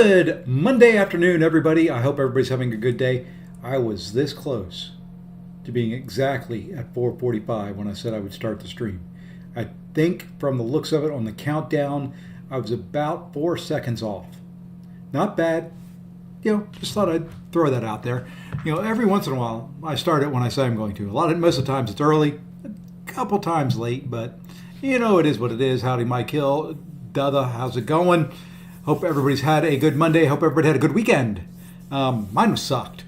Good Monday afternoon, everybody. I hope everybody's having a good day. I was this close to being exactly at 4:45 when I said I would start the stream. I think from the looks of it on the countdown, I was about 4 seconds off. Not bad. Just thought I'd throw that out there. Every once in a while, I start it when I say I'm going to. Most of the times it's early, a couple times late, but it is what it is. Howdy, Mike Hill. Dutha, how's it going? Hope everybody's had a good Monday. Hope everybody had a good weekend. Mine sucked.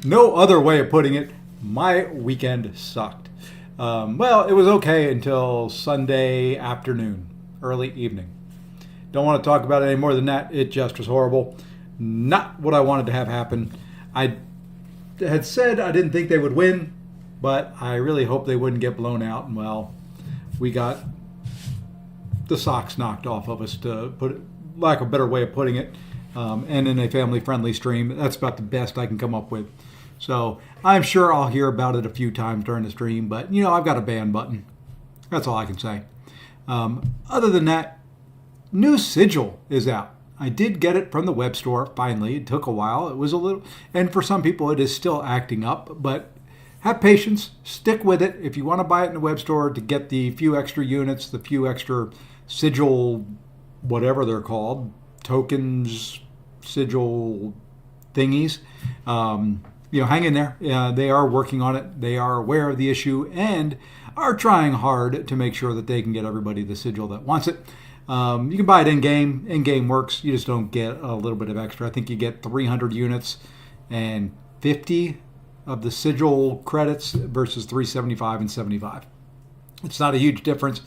No other way of putting it. My weekend sucked. Well, it was okay until Sunday afternoon, early evening. Don't want to talk about it any more than that. It just was horrible. Not what I wanted to have happen. I had said I didn't think they would win, but I really hoped they wouldn't get blown out. And well, we got the socks knocked off of us, to put it, lack of a better way of putting it, and in a family-friendly stream. That's about the best I can come up with. So I'm sure I'll hear about it a few times during the stream, but I've got a ban button. That's all I can say. Other than that, new Sigil is out. I did get it from the web store finally. It took a while. It was a little, and for some people it is still acting up, but have patience, stick with it. If you want to buy it in the web store to get the few extra units, the few extra Sigil, whatever they're called, tokens, Sigil thingies, hang in there. They are working on it. They are aware of the issue and are trying hard to make sure that they can get everybody the Sigil that wants it. You can buy it in-game. In-game works. You just don't get a little bit of extra. I think you get 300 units and 50 of the Sigil credits versus 375 and 75. It's not a huge difference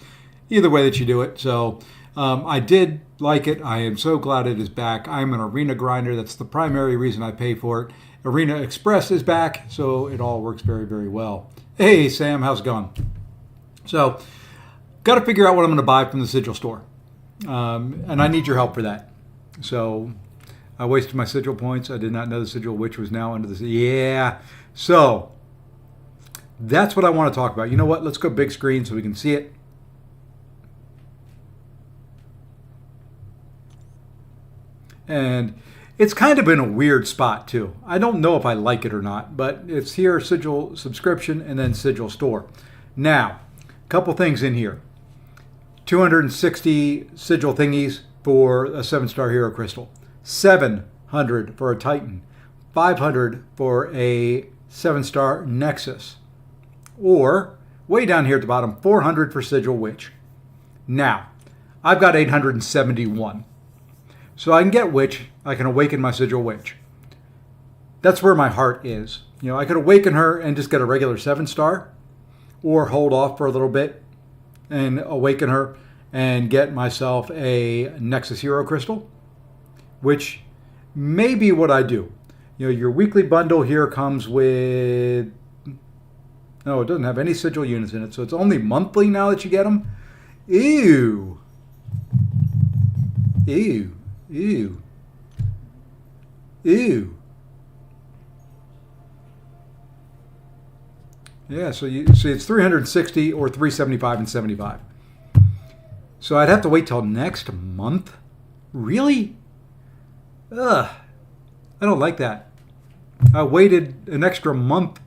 either way that you do it. So I did like it. I am so glad it is back. I'm an arena grinder. That's the primary reason I pay for it. Arena Express is back, so it all works very, very well. Hey, Sam, how's it going? So got to figure out what I'm going to buy from the Sigil store. And I need your help for that. So I wasted my Sigil points. I did not know the Sigil Witch was now under the... Yeah. So that's what I want to talk about. You know what? Let's go big screen so we can see it. And it's kind of in a weird spot too. I don't know if I like it or not, but it's here, Sigil subscription and then Sigil store. Now, a couple things in here. 260 Sigil thingies for a 7-star hero crystal. 700 for a Titan. 500 for a 7-star Nexus. Or, way down here at the bottom, 400 for Sigil Witch. Now, I've got 871. So I can get Witch, I can awaken my Sigil Witch. That's where my heart is. I could awaken her and just get a regular 7-star, or hold off for a little bit and awaken her and get myself a Nexus Hero Crystal, which may be what I do. Your weekly bundle here comes with... No, it doesn't have any Sigil units in it, so it's only monthly now that you get them. Ew. Ew. Ew. Ew. Yeah, so you see it's 360 or 375 and 75. So I'd have to wait till next month? Really? Ugh. I don't like that. I waited an extra month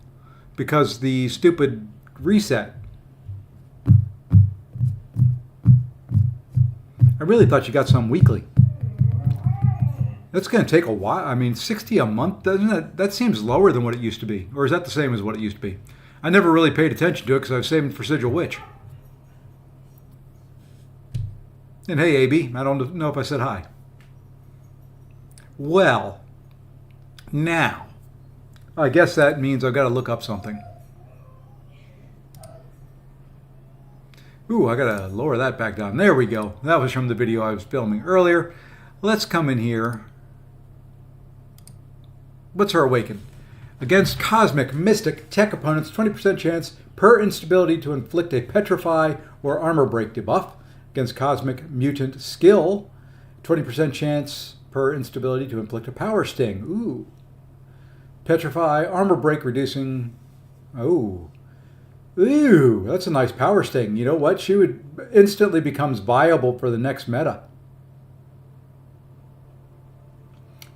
because the stupid reset. I really thought you got some weekly. That's going to take a while. I mean, 60 a month, doesn't it? That seems lower than what it used to be. Or is that the same as what it used to be? I never really paid attention to it because I was saving for Sigil Witch. And hey, AB, I don't know if I said hi. Well, now, I guess that means I've got to look up something. Ooh, I got to lower that back down. There we go. That was from the video I was filming earlier. Let's come in here. What's her awaken? Against Cosmic, Mystic, Tech opponents, 20% chance per instability to inflict a Petrify or Armor Break debuff. Against Cosmic Mutant Skill, 20% chance per instability to inflict a Power Sting. Ooh. Petrify, Armor Break reducing... Oh. Ooh, that's a nice Power Sting. You know what? She would instantly becomes viable for the next meta.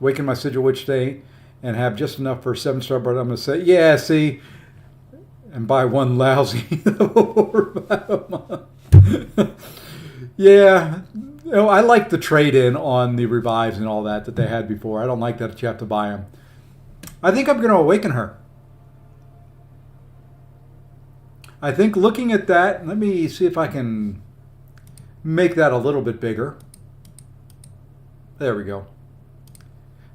awaken my Sigil Witch today and have just enough for a 7-star, but I'm going to say, yeah, see, and buy one lousy. Yeah, you know, I like the trade-in on the revives and all that they had before. I don't like that you have to buy them. I think I'm going to awaken her. I think looking at that, let me see if I can make that a little bit bigger. There we go.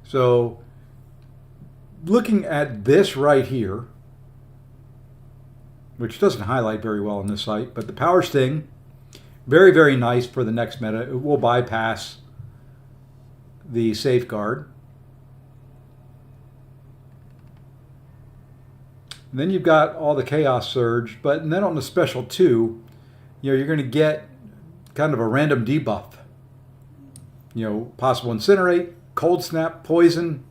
So looking at this right here, which doesn't highlight very well on this site, but the Power Sting, very, very nice for the next meta. It will bypass the Safeguard. And then you've got all the Chaos Surge, but then on the Special 2, you're going to get kind of a random debuff. Possible Incinerate, Cold Snap, Poison.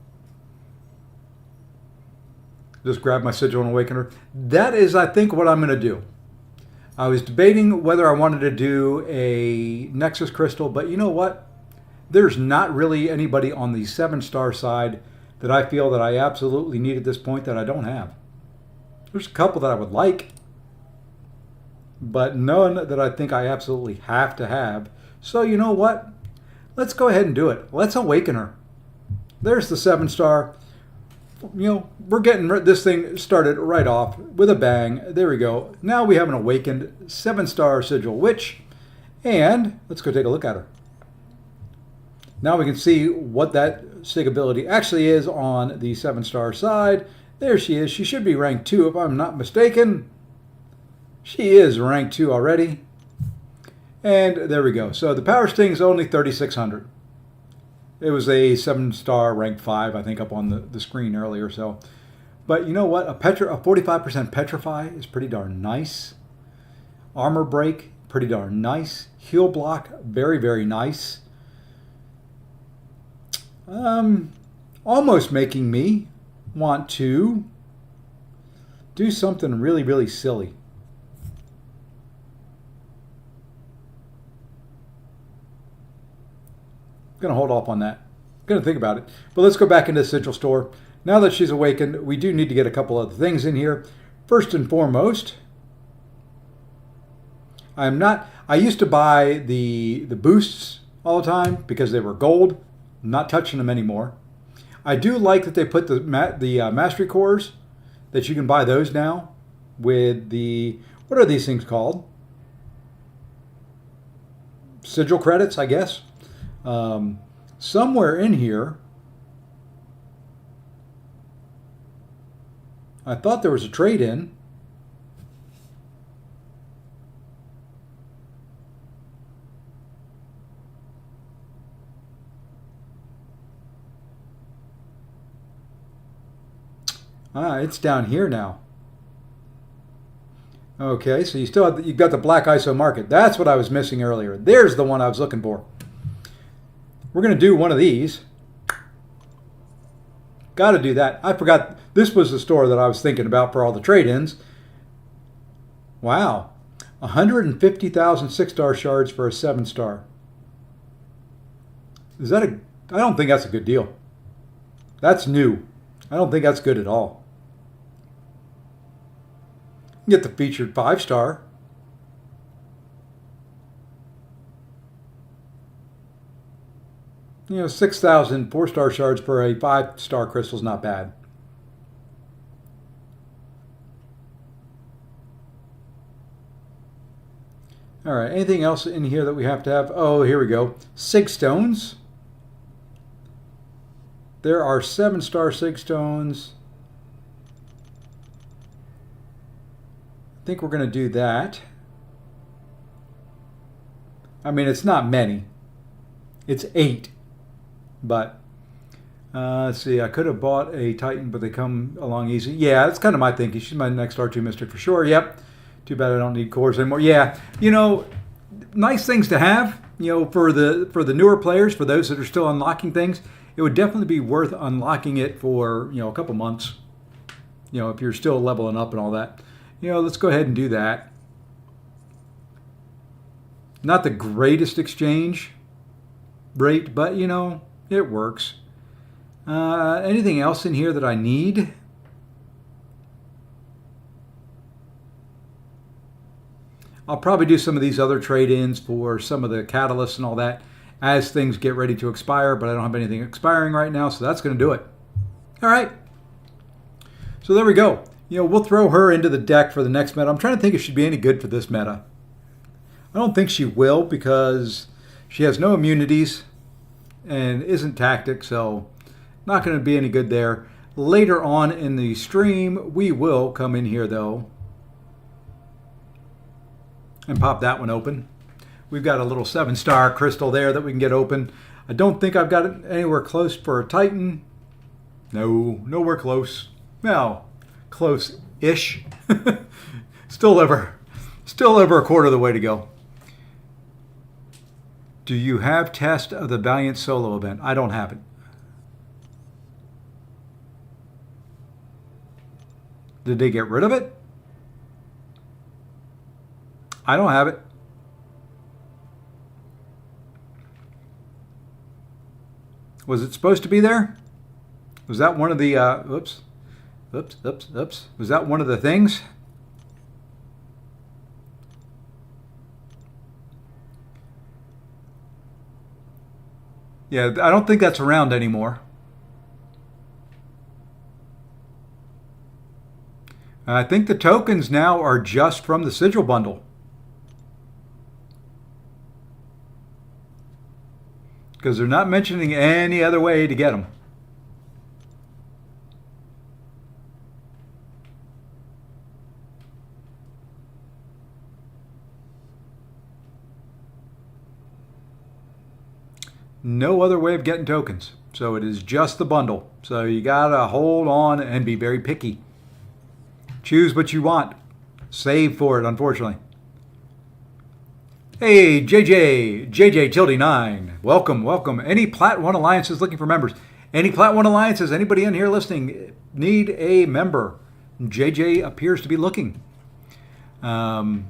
Just grab my Sigil and Awakener. That is, I think, what I'm going to do. I was debating whether I wanted to do a Nexus Crystal, but you know what? There's not really anybody on the 7-star side that I feel that I absolutely need at this point that I don't have. There's a couple that I would like, but none that I think I absolutely have to have. So you know what? Let's go ahead and do it. Let's awaken her. There's the 7-star. We're getting this thing started right off with a bang. There we go. Now we have an awakened 7-star Sigil Witch. And let's go take a look at her. Now we can see what that Sig ability actually is on the 7-star side. There she is. She should be rank 2 if I'm not mistaken. She is rank 2 already. And there we go. So the Power Sting is only 3,600. It was a 7-star rank 5, I think, up on the screen earlier. So, but you know what? A 45% Petrify is pretty darn nice. Armor Break, pretty darn nice. Heal Block, very, very nice. Almost making me want to do something really, really silly. Going to hold off on that. Going to think about it. But let's go back into the Sigil Store. Now that she's awakened, we do need to get a couple other things in here. First and foremost, I used to buy the boosts all the time because they were gold. I'm not touching them anymore. I do like that they put the Mastery Cores, that you can buy those now with the, what are these things called? Sigil credits, I guess. Somewhere in here, I thought there was a trade-in. It's down here now. Okay, so you've got the Black ISO market. That's what I was missing earlier. There's the one I was looking for. We're going to do one of these. Got to do that. I forgot this was the store that I was thinking about for all the trade-ins. Wow. 150,000 6-star shards for a 7-star. I don't think that's a good deal. That's new. I don't think that's good at all. You get the featured 5-star. 6,000 4-star shards for a 5-star crystal is not bad. All right, anything else in here that we have to have? Oh, here we go. Sig stones. There are 7-star Sig stones. I think we're going to do that. I mean, it's not many. It's 8. But let's see, I could have bought a Titan, but they come along easy. Yeah, that's kind of my thinking. She's my next R2 Mystic for sure. Yep. Too bad I don't need cores anymore. Yeah, nice things to have. For the newer players, for those that are still unlocking things, it would definitely be worth unlocking it for a couple months. If you're still leveling up and all that. Let's go ahead and do that. Not the greatest exchange rate, but it works. Anything else in here that I need? I'll probably do some of these other trade-ins for some of the catalysts and all that as things get ready to expire, but I don't have anything expiring right now, so that's going to do it. All right. So there we go. We'll throw her into the deck for the next meta. I'm trying to think if she'd be any good for this meta. I don't think she will because she has no immunities and isn't tactic, so not going to be any good there. Later on in the stream, we will come in here, though, and pop that one open. We've got a little 7-star crystal there that we can get open. I don't think I've got it anywhere close for a Titan. No, nowhere close. Well, close-ish. Still over a quarter of the way to go. Do you have test of the Valiant solo event? I don't have it. Did they get rid of it? I don't have it. Was it supposed to be there? Was that one of the, oops. Was that one of the things? Yeah, I don't think that's around anymore. I think the tokens now are just from the Sigil bundle. Because they're not mentioning any other way to get them. No other way of getting tokens. So it is just the bundle. So you gotta hold on and be very picky. Choose what you want. Save for it, unfortunately. Hey, JJ Tildy 9. Welcome. Any Plat 1 Alliances looking for members? Any Plat 1 Alliances, anybody in here listening, need a member? JJ appears to be looking. That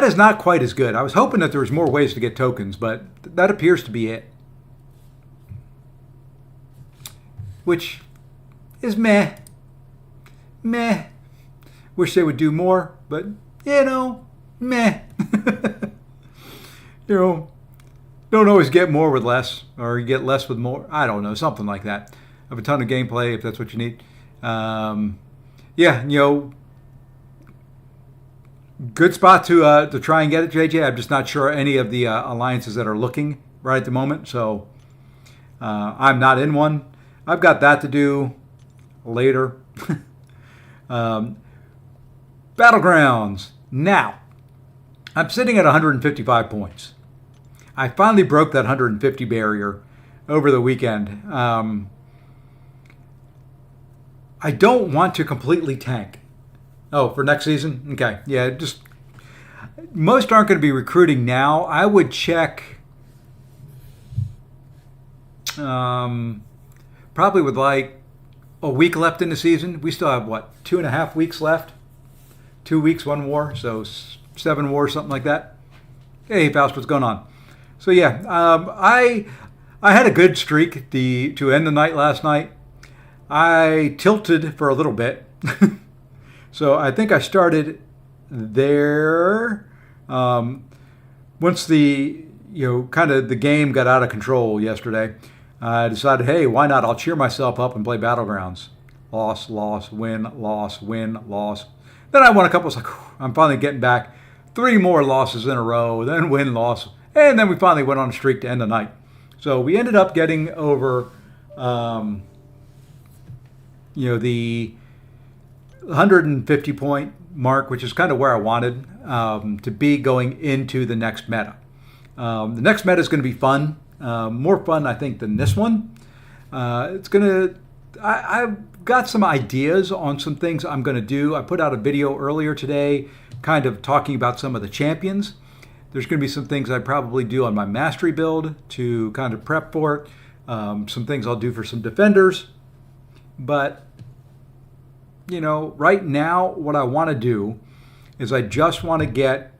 is not quite as good. I was hoping that there was more ways to get tokens, but that appears to be it. Which is meh. Wish they would do more, but meh. Don't always get more with less, or you get less with more. I don't know, something like that. I have a ton of gameplay if that's what you need. Good spot to try and get it, JJ. I'm just not sure any of the alliances that are looking right at the moment, so I'm not in one. I've got that to do later. Battlegrounds. Now, I'm sitting at 155 points. I finally broke that 150 barrier over the weekend. I don't want to completely tank. Oh, for next season? Okay. Yeah, just most aren't going to be recruiting now. I would check probably with like a week left in the season. We still have, 2.5 weeks left? 2 weeks, 1 war, so 7 wars, something like that. Hey, Faust, what's going on? So yeah, I had a good streak to end the night last night. I tilted for a little bit. So I think I started there. Once the the game got out of control yesterday, I decided, hey, why not? I'll cheer myself up and play Battlegrounds. Loss, win, loss, win, loss. Then I won a couple. It's like, I'm finally getting back. 3 more losses in a row, then win, loss. And then we finally went on a streak to end the night. So we ended up getting over, the 150 point mark, which is kind of where I wanted to be going into the next meta. The next meta is going to be fun. More fun, I think, than this one. I've got some ideas on some things I'm going to do. I put out a video earlier today kind of talking about some of the champions. There's going to be some things I probably do on my mastery build to kind of prep for it. Some things I'll do for some defenders. But, right now what I want to do is I just want to get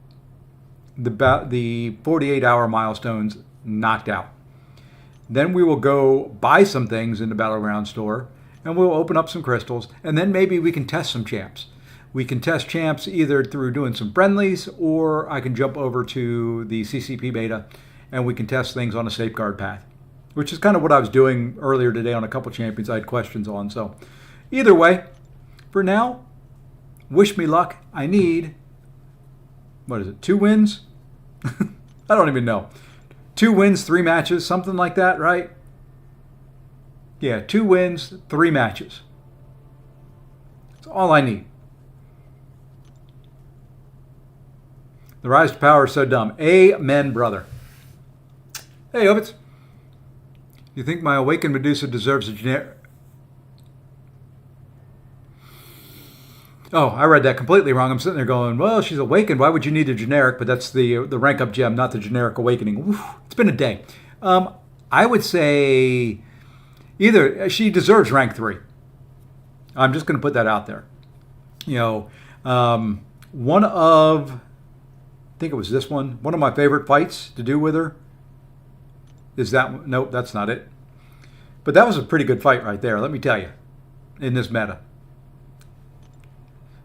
the 48-hour milestones knocked out. Then we will go buy some things in the Battleground store, and we'll open up some crystals, and then maybe we can test some champs. We can test champs either through doing some friendlies, or I can jump over to the CCP beta, and we can test things on a safeguard path, which is kind of what I was doing earlier today on a couple champions I had questions on. So either way, for now, wish me luck. I need, 2 wins? I don't even know. 2 wins, 3 matches, something like that, right? Yeah, 2 wins, 3 matches. That's all I need. The rise to power is so dumb. Amen, brother. Hey, Ovitz. You think my awakened Medusa deserves a generic? Oh, I read that completely wrong. I'm sitting there going, well, she's awakened. Why would you need a generic? But that's the rank up gem, not the generic awakening. Oof, it's been a day. I would say either she deserves rank 3. I'm just going to put that out there. One of, I think it was this one of my favorite fights to do with her is that one. Nope, that's not it. But that was a pretty good fight right there, let me tell you, in this meta.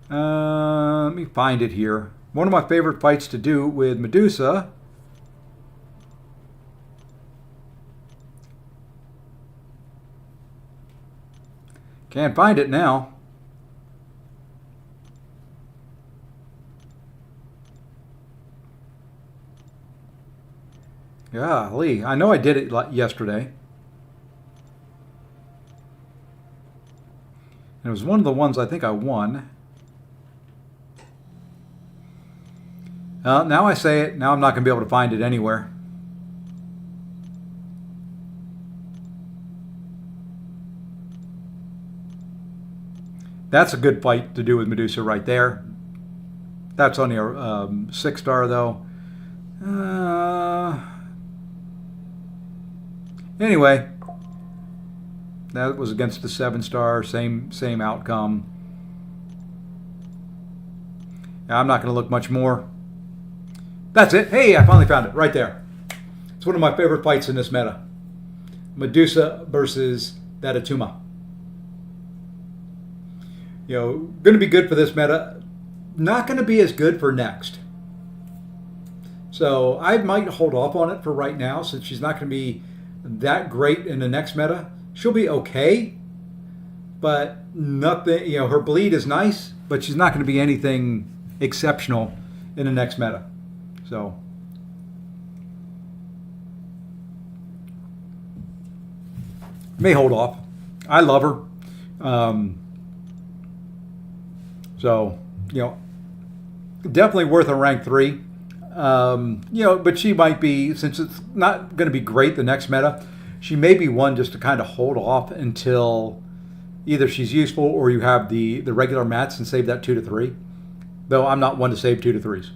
Let me find it here. One of my favorite fights to do with Medusa. Can't find it now. Golly, I know I did it yesterday. It was one of the ones I think I won. Now I say it. Now I'm not going to be able to find it anywhere. That's a good fight to do with Medusa right there. That's only a 6-star though. Anyway, that was against the 7-star. Same outcome. Now, I'm not going to look much more. That's it. Hey, I finally found it right there. It's one of my favorite fights in this meta. Medusa versus that Atuma. Going to be good for this meta. Not going to be as good for next. So I might hold off on it for right now since she's not going to be that great in the next meta. She'll be okay, but nothing, her bleed is nice, but she's not going to be anything exceptional in the next meta. So may hold off. I love her. So, definitely worth a rank 3. But she might be, since it's not going to be great the next meta, she may be one just to kind of hold off until either she's useful or you have the regular mats and save that 2 to 3. Though I'm not one to save 2 to 3s.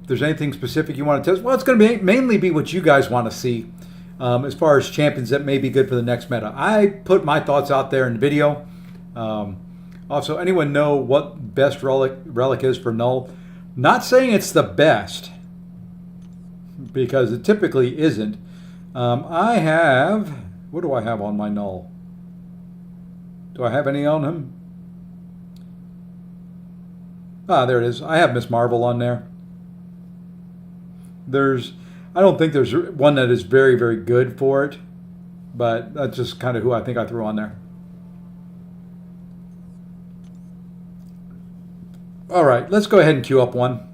If there's anything specific you want to test, well, it's going to mainly be what you guys want to see as far as champions that may be good for the next meta. I put my thoughts out there in the video. Also, anyone know what best relic is for null? Not saying it's the best, because it typically isn't. I have, what do I have on my null? Do I have any on him? There it is. I have Miss Marvel on there. I don't think there's one that is very, very good for it, but that's just kind of who I think I threw on there. All right, let's go ahead and queue up one.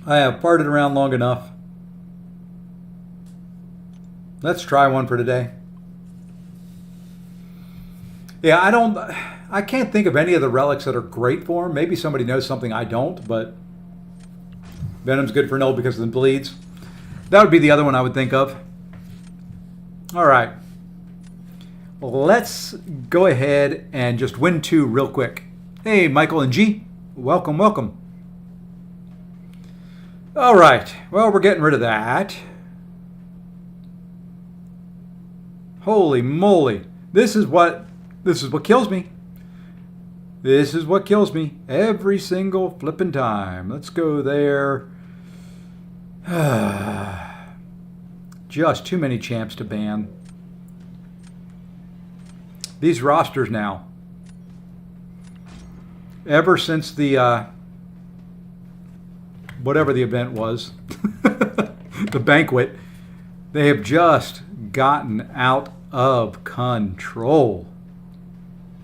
I have farted around long enough. Let's try one for today. Yeah, I can't think of any of the relics that are great for him. Maybe somebody knows something I don't, but Venom's good for null because of the bleeds. That would be the other one I would think of. All right. Well, let's go ahead and just win 2 real quick. Hey, Michael and G. Welcome, welcome. All right. Well, we're getting rid of that. Holy moly. This is what kills me. This is what kills me every single flipping time. Let's go there. Just too many champs to ban. These rosters now, ever since the whatever the event was, the banquet, they have just gotten out of control.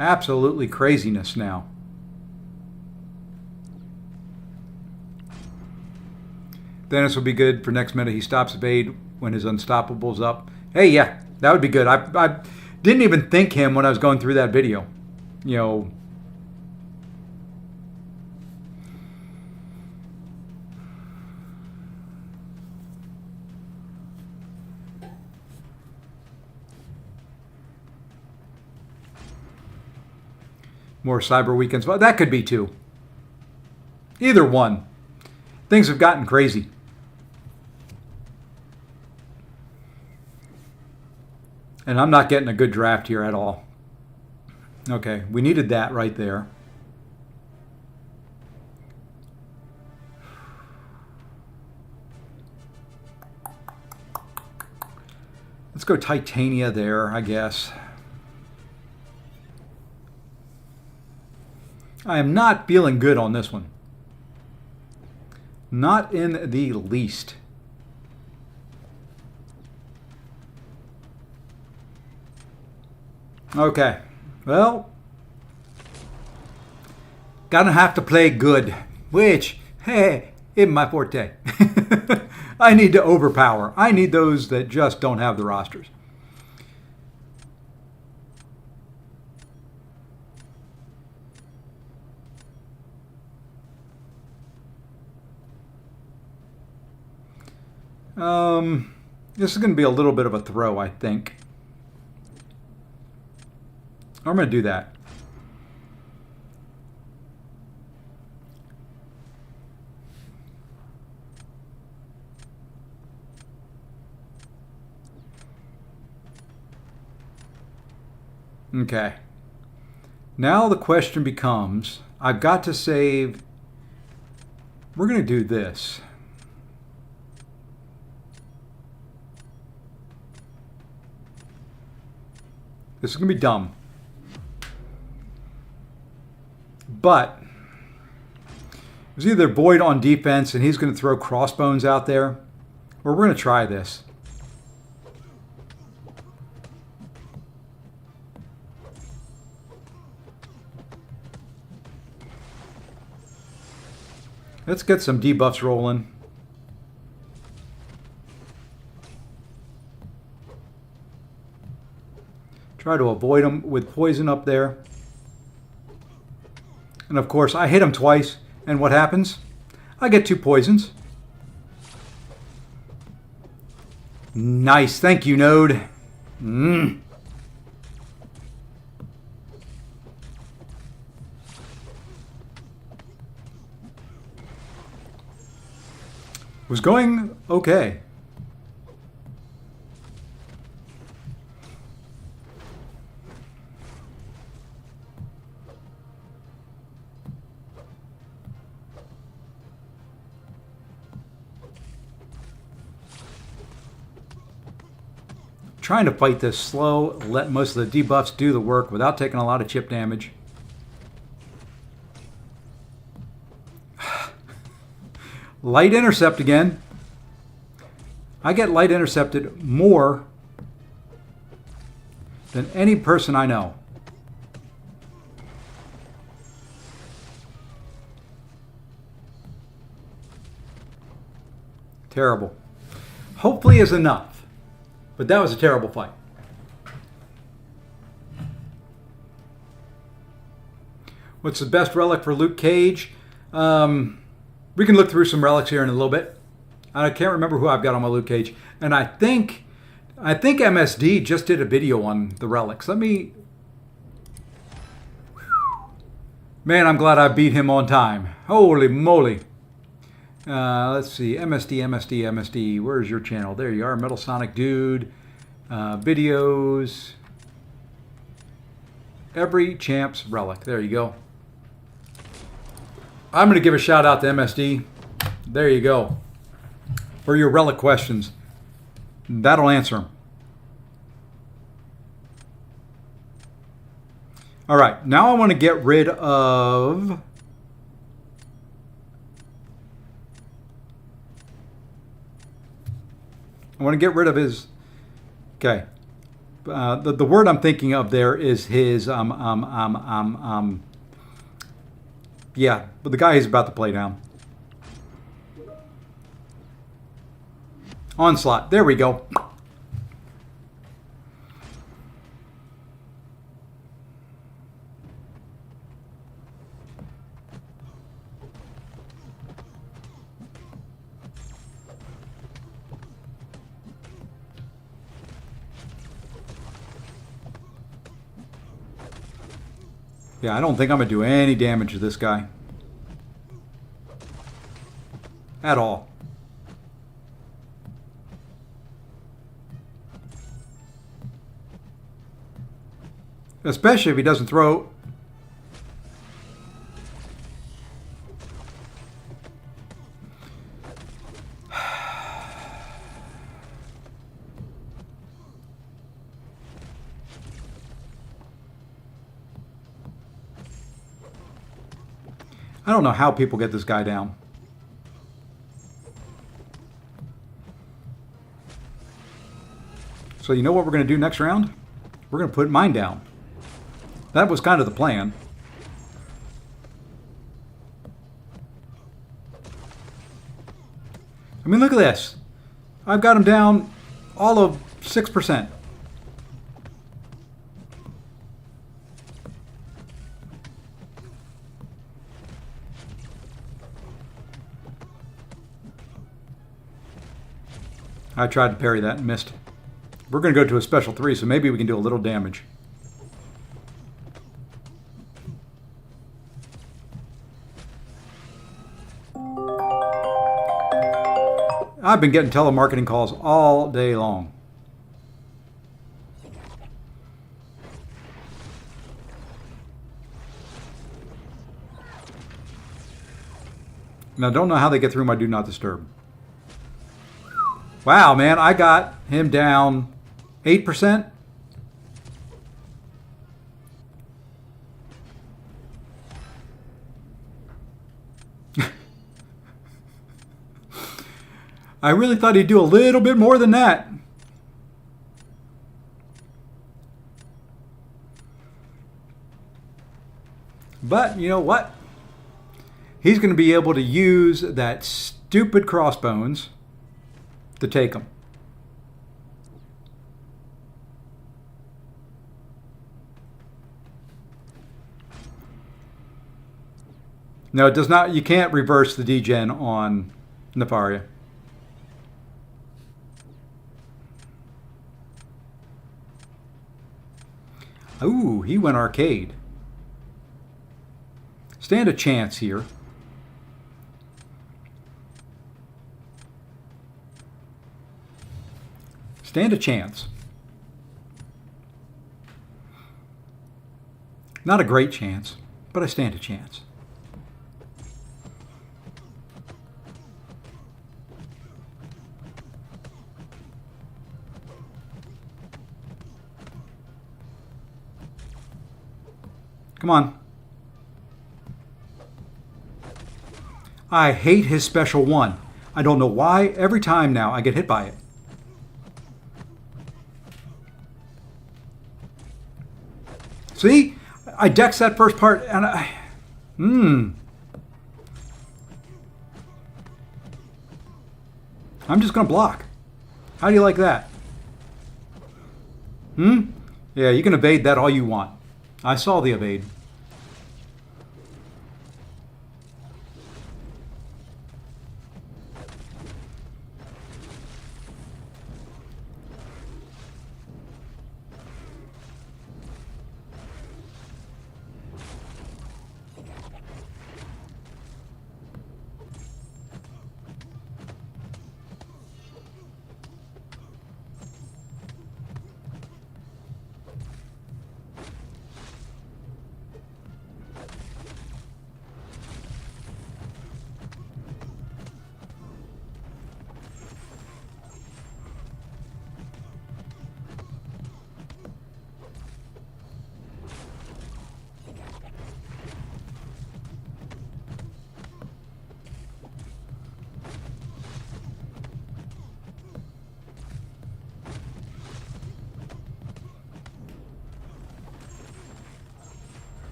Absolutely craziness now. Dennis will be good for next minute. He stops evade when his unstoppable's up. Hey, yeah, that would be good. I didn't even think him when I was going through that video. You know, more cyber weekends. Well, that could be too. Either one. Things have gotten crazy. And I'm not getting a good draft here at all. Okay, we needed that right there. Let's go Titania there, I guess. I am not feeling good on this one. Not in the least. Okay, well, gonna have to play good, which, hey, isn't my forte. I need to overpower. I need those that just don't have the rosters. This is going to be a little bit of a throw, I think. I'm going to do that. Okay. Now the question becomes, I've got to save. We're going to do this. This is going to be dumb. But there's either Boyd on defense and he's going to throw crossbones out there, or we're going to try this. Let's get some debuffs rolling. Try to avoid them with poison up there. And of course, I hit him twice. And what happens? I get 2 poisons. Nice. Thank you, Node. Was going okay. Trying to fight this slow, let most of the debuffs do the work without taking a lot of chip damage. Light intercept again. I get light intercepted more than any person I know. Terrible. Hopefully is enough. But that was a terrible fight. What's the best relic for Luke Cage? We can look through some relics here in a little bit. I can't remember who I've got on my Luke Cage. And I think MSD just did a video on the relics. Let me... Man, I'm glad I beat him on time. Holy moly. Let's see, MSD. Where's your channel? There you are, Metal Sonic Dude. Videos. Every champ's relic. There you go. I'm going to give a shout out to MSD. There you go. For your relic questions. That'll answer him. All right, now I want to get rid of... I want to get rid of his... Okay. The word I'm thinking of there is his... Yeah, but the guy he's about to play down. Onslaught. There we go. Yeah, I don't think I'm going to do any damage to this guy. At all. Especially if he doesn't throw... I don't know how people get this guy down. So you know what we're going to do next round? We're going to put mine down. That was kind of the plan. I mean, look at this. I've got him down all of 6%. I tried to parry that and missed. We're going to go to a special 3, so maybe we can do a little damage. I've been getting telemarketing calls all day long. And I don't know how they get through my Do Not Disturb. Wow, man, I got him down 8%. I really thought he'd do a little bit more than that. But you know what? He's going to be able to use that stupid crossbones to take him. No, it does not. You can't reverse the degen on Nefaria. Ooh, he went arcade. Stand a chance here. Stand a chance. Not a great chance, but I stand a chance. Come on. I hate his special 1. I don't know why. Every time now I get hit by it. See? I dex that first part and I'm just going to block. How do you like that? Yeah, you can evade that all you want. I saw the evade.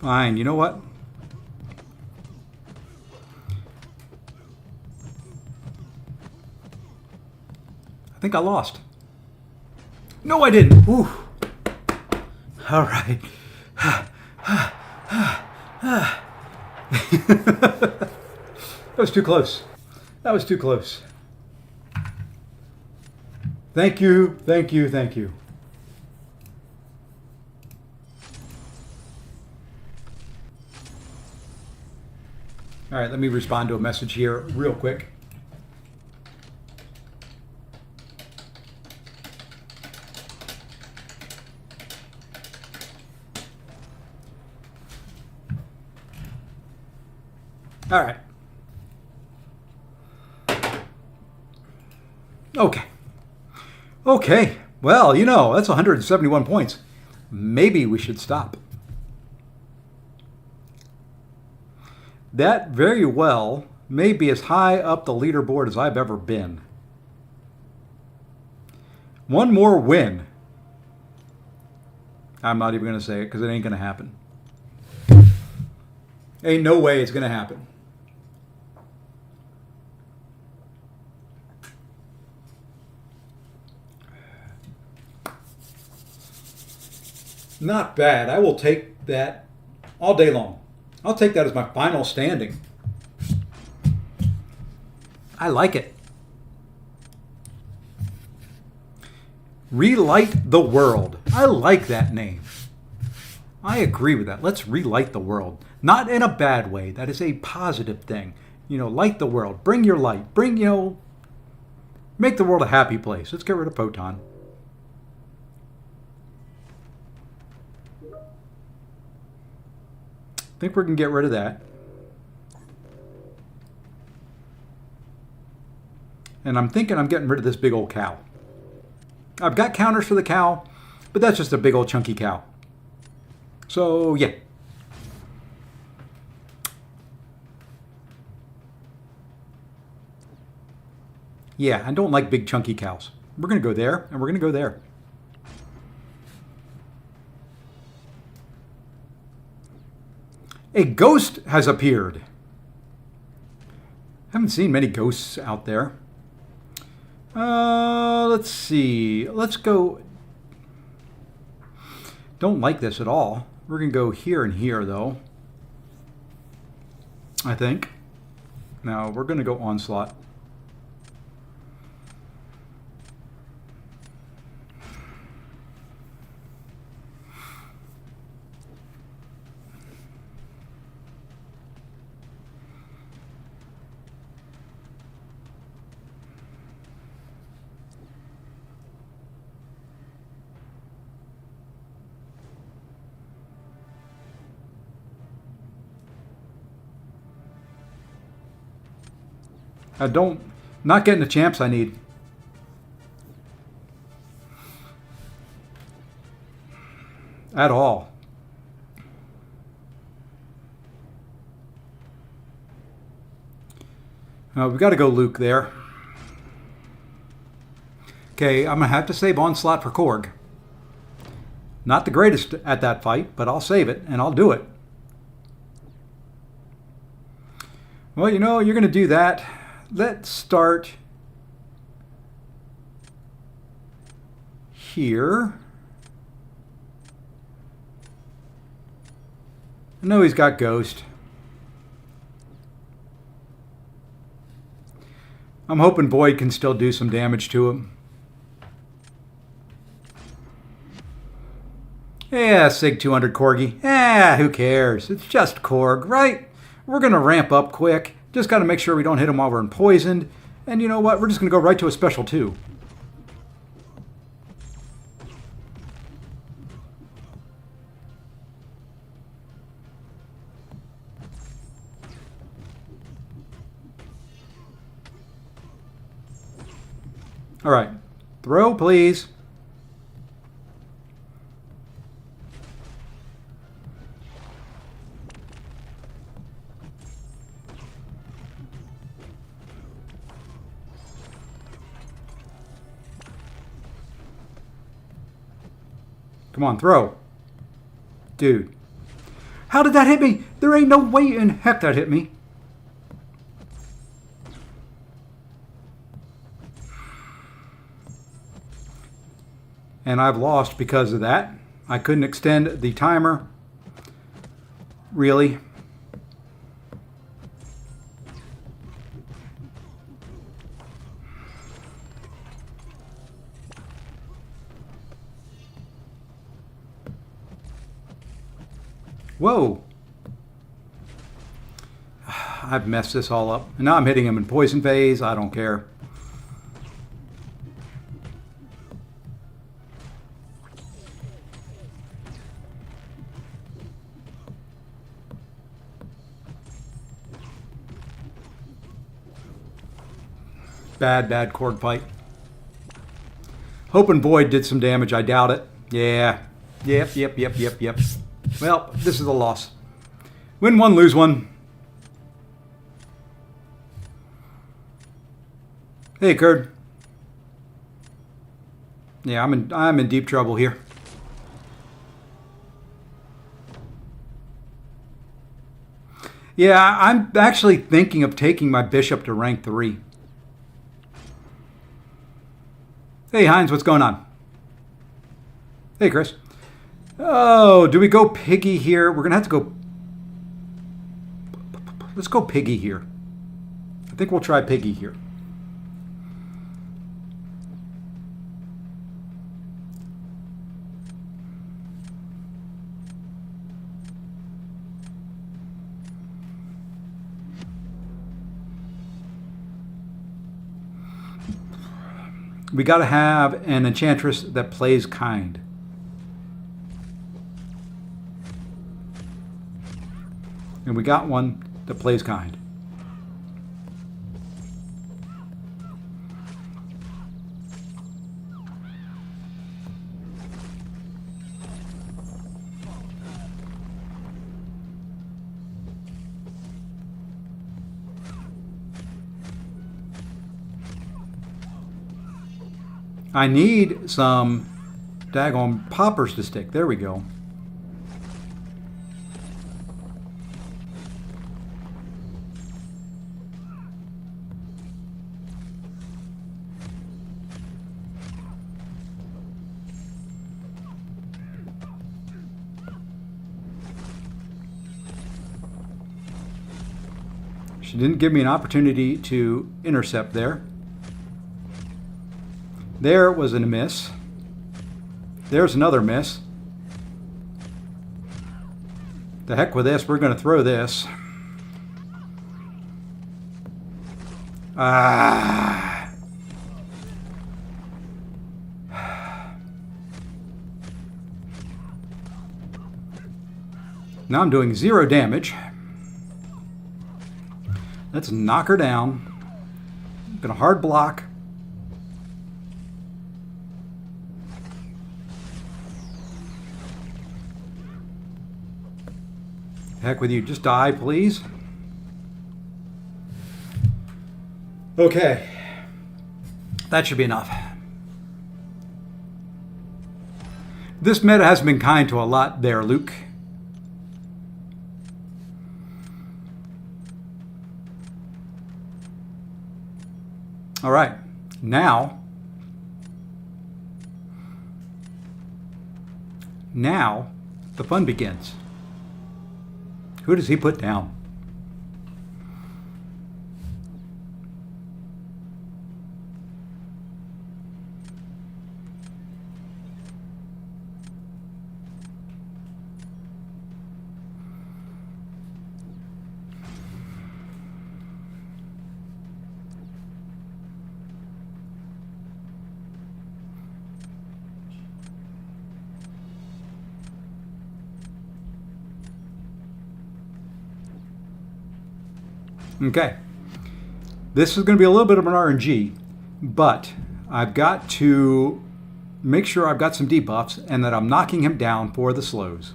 Fine, you know what? I think I lost. No, I didn't. Ooh. All right. That was too close. That was too close. Thank you, thank you, thank you. All right, let me respond to a message here real quick. All right. Okay. Okay. Well, you know, that's 171 points. Maybe we should stop. That very well may be as high up the leaderboard as I've ever been. One more win. I'm not even going to say it because it ain't going to happen. Ain't no way it's going to happen. Not bad. I will take that all day long. I'll take that as my final standing. I like it. Relight the world. I like that name. I agree with that. Let's relight the world. Not in a bad way. That is a positive thing. You know, light the world. Bring your light. Bring, you know, make the world a happy place. Let's get rid of Photon. I think we can get rid of that. And I'm thinking I'm getting rid of this big old cow. I've got counters for the cow, but that's just a big old chunky cow. So, yeah. Yeah, I don't like big chunky cows. We're going to go there, and we're going to go there. A ghost has appeared. Haven't seen many ghosts out there. Let's see. Let's go. Don't like this at all. We're going to go here and here, though. I think. Now, we're going to go Onslaught. Not getting the champs I need. At all. We've got to go Luke there. Okay, I'm going to have to save Onslaught for Korg. Not the greatest at that fight, but I'll save it, and I'll do it. Well, you know, you're going to do that. Let's start here. I know he's got Ghost. I'm hoping Boyd can still do some damage to him. Yeah, Sig 200 Corgi. Who cares? It's just Korg, right? We're going to ramp up quick. Just got to make sure we don't hit him while we're poisoned. And you know what? We're just going to go right to a special 2. All right. Throw, please. Come on, throw. Dude. How did that hit me? There ain't no way in heck that hit me. And I've lost because of that. I couldn't extend the timer. Really? Whoa. I've messed this all up. And now I'm hitting him in poison phase. I don't care. Bad cord fight. Hope and Void did some damage. I doubt it. Yeah. Yep. Well, this is a loss. Win one, lose one. Hey, Kurd. Yeah, I'm in deep trouble here. Yeah, I'm actually thinking of taking my bishop to rank 3. Hey, Heinz, what's going on? Hey, Chris. Oh, do we go Piggy here? We're going to have to go... Let's go Piggy here. I think we'll try Piggy here. We got to have an enchantress that plays kind. And we got one that plays kind. I need some daggone poppers to stick. There we go. She didn't give me an opportunity to intercept there. There was a miss. There's another miss. The heck with this. We're going to throw this. Now I'm doing 0 damage. Let's knock her down. Gonna hard block. Heck with you, just die, please. Okay. That should be enough. This meta hasn't been kind to a lot there, Luke. All right. Now the fun begins. Who does he put down? Okay, this is going to be a little bit of an RNG, but I've got to make sure I've got some debuffs and that I'm knocking him down for the slows.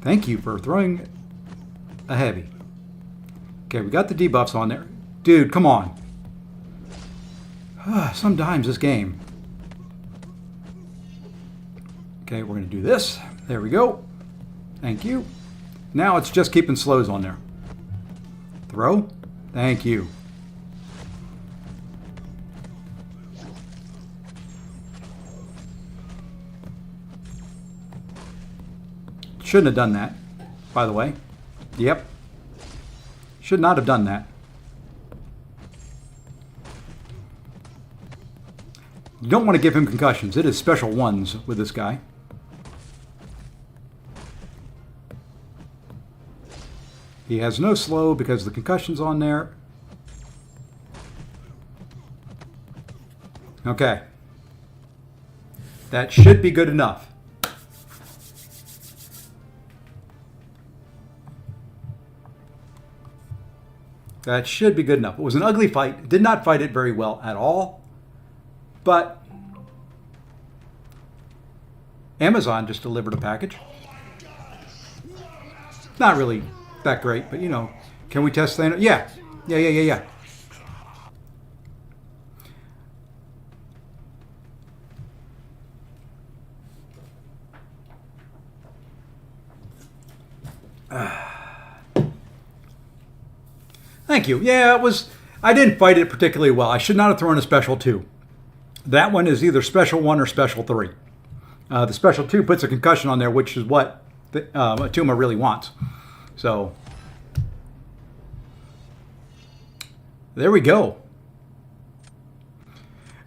Thank you for throwing a heavy. Okay, we got the debuffs on there. Dude, come on. Sometimes this game. Okay, we're going to do this. There we go. Thank you. Now it's just keeping slows on there. Throw. Thank you. Shouldn't have done that, by the way. Yep. Should not have done that. You don't want to give him concussions. It is special ones with this guy. He has no slow because the concussion's on there. Okay. That should be good enough. That should be good enough. It was an ugly fight. Did not fight it very well at all. But Amazon just delivered a package. Not really that great, but you know, can we test Thanos? Yeah. Thank you. Yeah, it was. I didn't fight it particularly well. I should not have thrown a special 2. That one is either special 1 or special 3. The special 2 puts a concussion on there, which is what Atuma really wants. So there we go.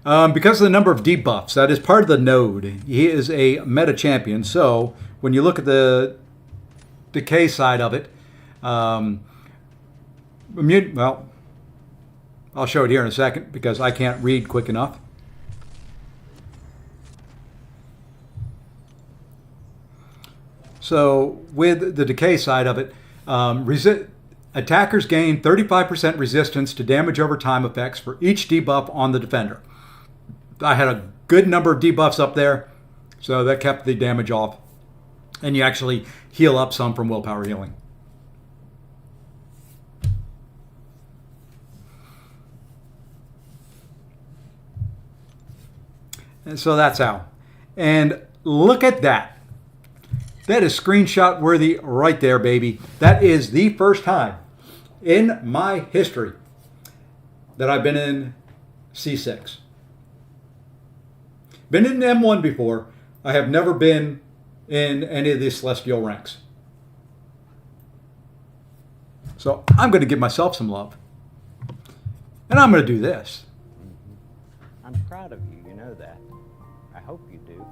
Because of the number of debuffs, that is part of the node. He is a meta champion. So when you look at the decay side of it, well, I'll show it here in a second because I can't read quick enough. So with the decay side of it, attackers gain 35% resistance to damage over time effects for each debuff on the defender. I had a good number of debuffs up there, so that kept the damage off. And you actually heal up some from willpower healing. And so that's how. And look at that. That is screenshot worthy right there, baby. That is the first time in my history that I've been in C6. Been in M1 before. I have never been in any of these Celestial ranks. So I'm going to give myself some love. And I'm going to do this. I'm proud of you, you know that. I hope you do.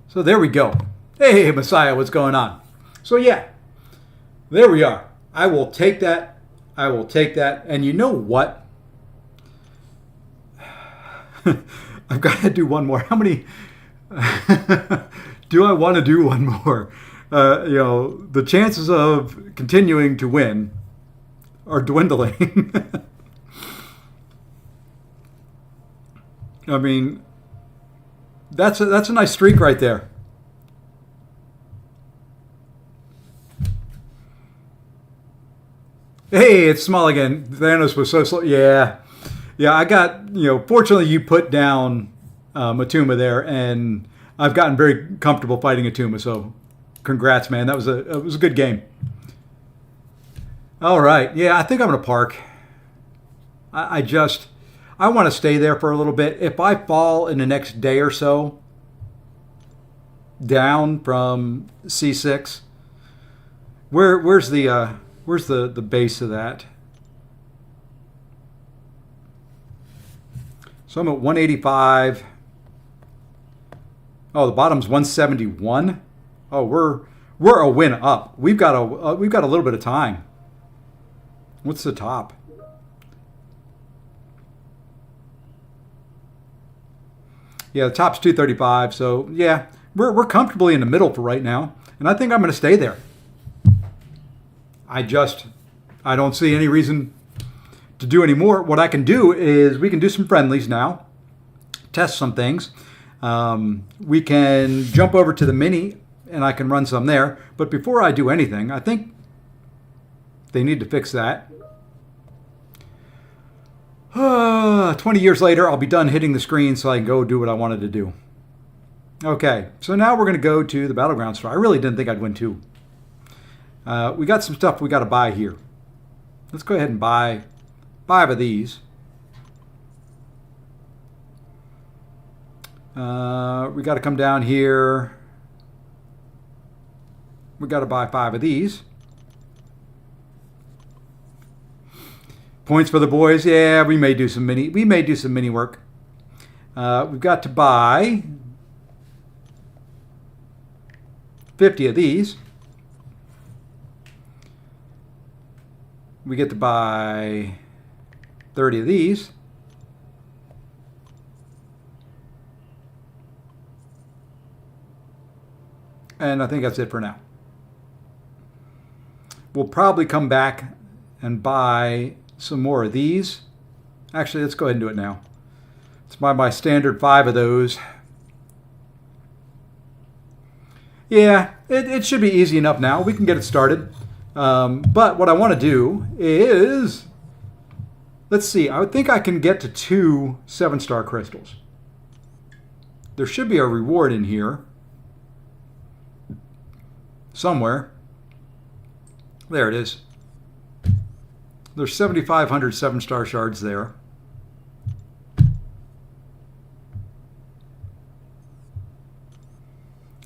So there we go. Hey, Messiah, what's going on? So yeah, there we are. I will take that. I will take that. And you know what? I've got to do one more. How many do I want to do one more? You know, the chances of continuing to win are dwindling. I mean, that's a nice streak right there. Hey, it's small again. Thanos was so slow. Yeah. I got, fortunately you put down Atuma there, and I've gotten very comfortable fighting Atuma, so congrats, man. It was a good game. All right. Yeah, I think I'm going to park. I want to stay there for a little bit. If I fall in the next day or so down from C6, where's the base of that? So I'm at 185. Oh, the bottom's 171. Oh, we're a win up. We've got a little bit of time. What's the top? Yeah, the top's 235. So yeah, we're comfortably in the middle for right now, and I think I'm going to stay there. I don't see any reason to do any more. What I can do is we can do some friendlies now, test some things. We can jump over to the mini and I can run some there. But before I do anything, I think they need to fix that. 20 years later, I'll be done hitting the screen so I can go do what I wanted to do. Okay, so now we're going to go to the Battleground store. I really didn't think I'd win two. We got some stuff we got to buy here. Let's go ahead and buy 5 of these. We got to come down here. We got to buy 5 of these. Points for the boys. Yeah, we may do some mini work. We've got to buy 50 of these. We get to buy 30 of these. And I think that's it for now. We'll probably come back and buy some more of these. Actually, let's go ahead and do it now. Let's buy my standard 5 of those. Yeah, it should be easy enough now. We can get it started. But what I want to do is, let's see, I would think I can get to 2 7-star crystals. There should be a reward in here somewhere. There it is. There's 7,500 7-star shards there.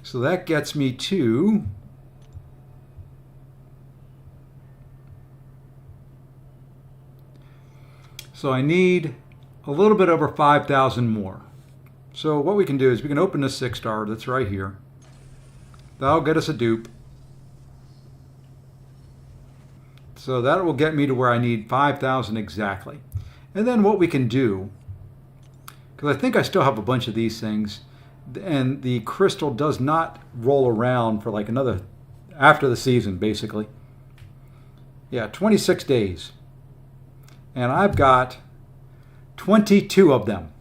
So that gets me to so I need a little bit over 5,000 more. So what we can do is we can open this 6-star that's right here. That'll get us a dupe. So that will get me to where I need 5,000 exactly. And then what we can do, because I think I still have a bunch of these things, and the crystal does not roll around for like another, after the season basically. Yeah, 26 days. And I've got 22 of them.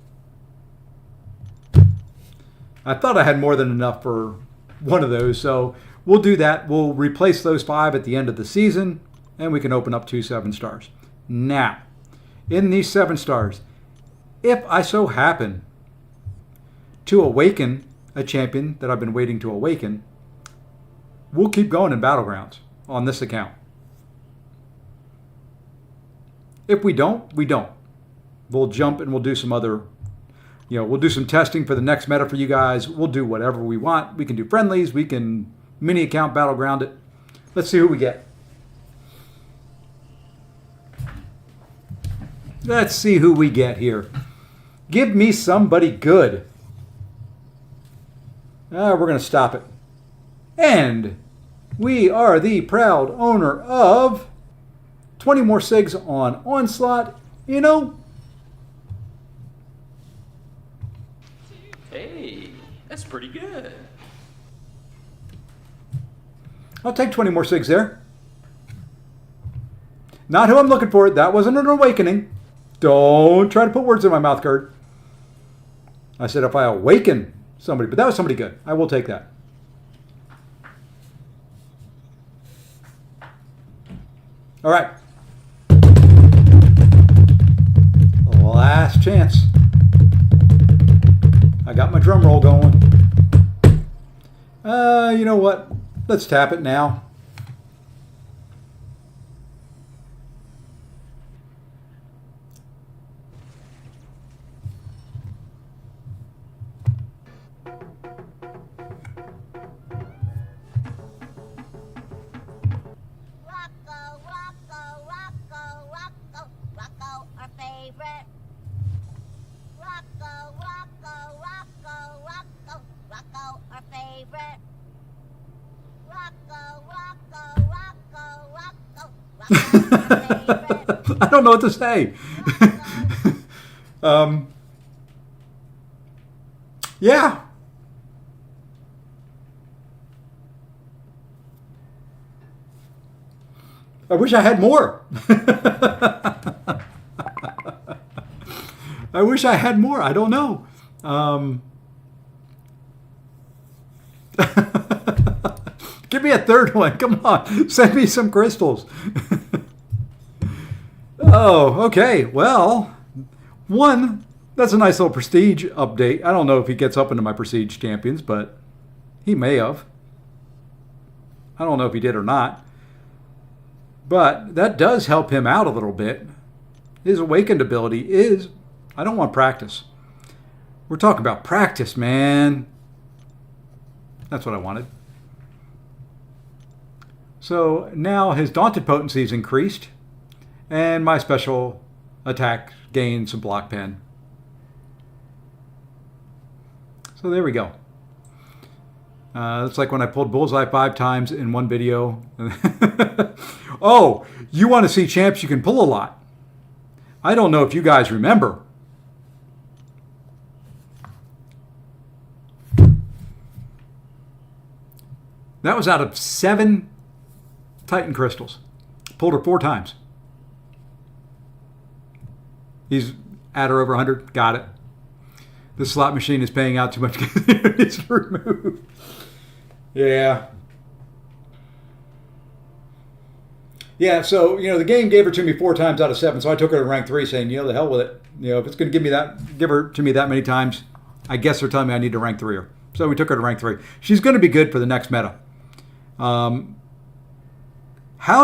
I thought I had more than enough for one of those, so we'll do that. We'll replace those 5 at the end of the season, and we can open up 2 7-stars. Now, in these 7-stars, if I so happen to awaken a champion that I've been waiting to awaken, we'll keep going in Battlegrounds on this account. If we don't, we don't. We'll jump and we'll do some other, we'll do some testing for the next meta for you guys. We'll do whatever we want. We can do friendlies. We can mini account Battleground it. Let's see who we get. Let's see who we get here. Give me somebody good. We're going to stop it. And we are the proud owner of 20 more SIGs on Onslaught. Hey, that's pretty good. I'll take 20 more SIGs there. Not who I'm looking for. That wasn't an awakening. Don't try to put words in my mouth, Kurt. I said if I awaken somebody, but that was somebody good. I will take that. All right. Last chance. I got my drum roll going. You know what? Let's tap it now. I don't know what to say. Yeah. I wish I had more. I wish I had more. I don't know. Give me a third one. Come on. Send me some crystals. Oh, okay. Well, One, that's a nice little prestige update. I don't know if he gets up into my prestige champions, but he may have. I don't know if he did or not. But that does help him out a little bit. His awakened ability is, I don't want practice. We're talking about practice, man. That's what I wanted. So now his daunted potency is increased, and my special attack gains some block pen. So there we go. It's like when I pulled bullseye 5 times in one video. Oh, you want to see champs you can pull a lot. I don't know if you guys remember. That was out of 7 Titan crystals. Pulled her 4 times. He's at her over 100. Got it. This slot machine is paying out too much. It's removed. Yeah. Yeah, so, the game gave her to me 4 times out of 7, so I took her to rank 3 saying, the hell with it. If it's going to give her to me that many times, I guess they're telling me I need to rank 3 her. So we took her to rank 3. She's going to be good for the next meta. How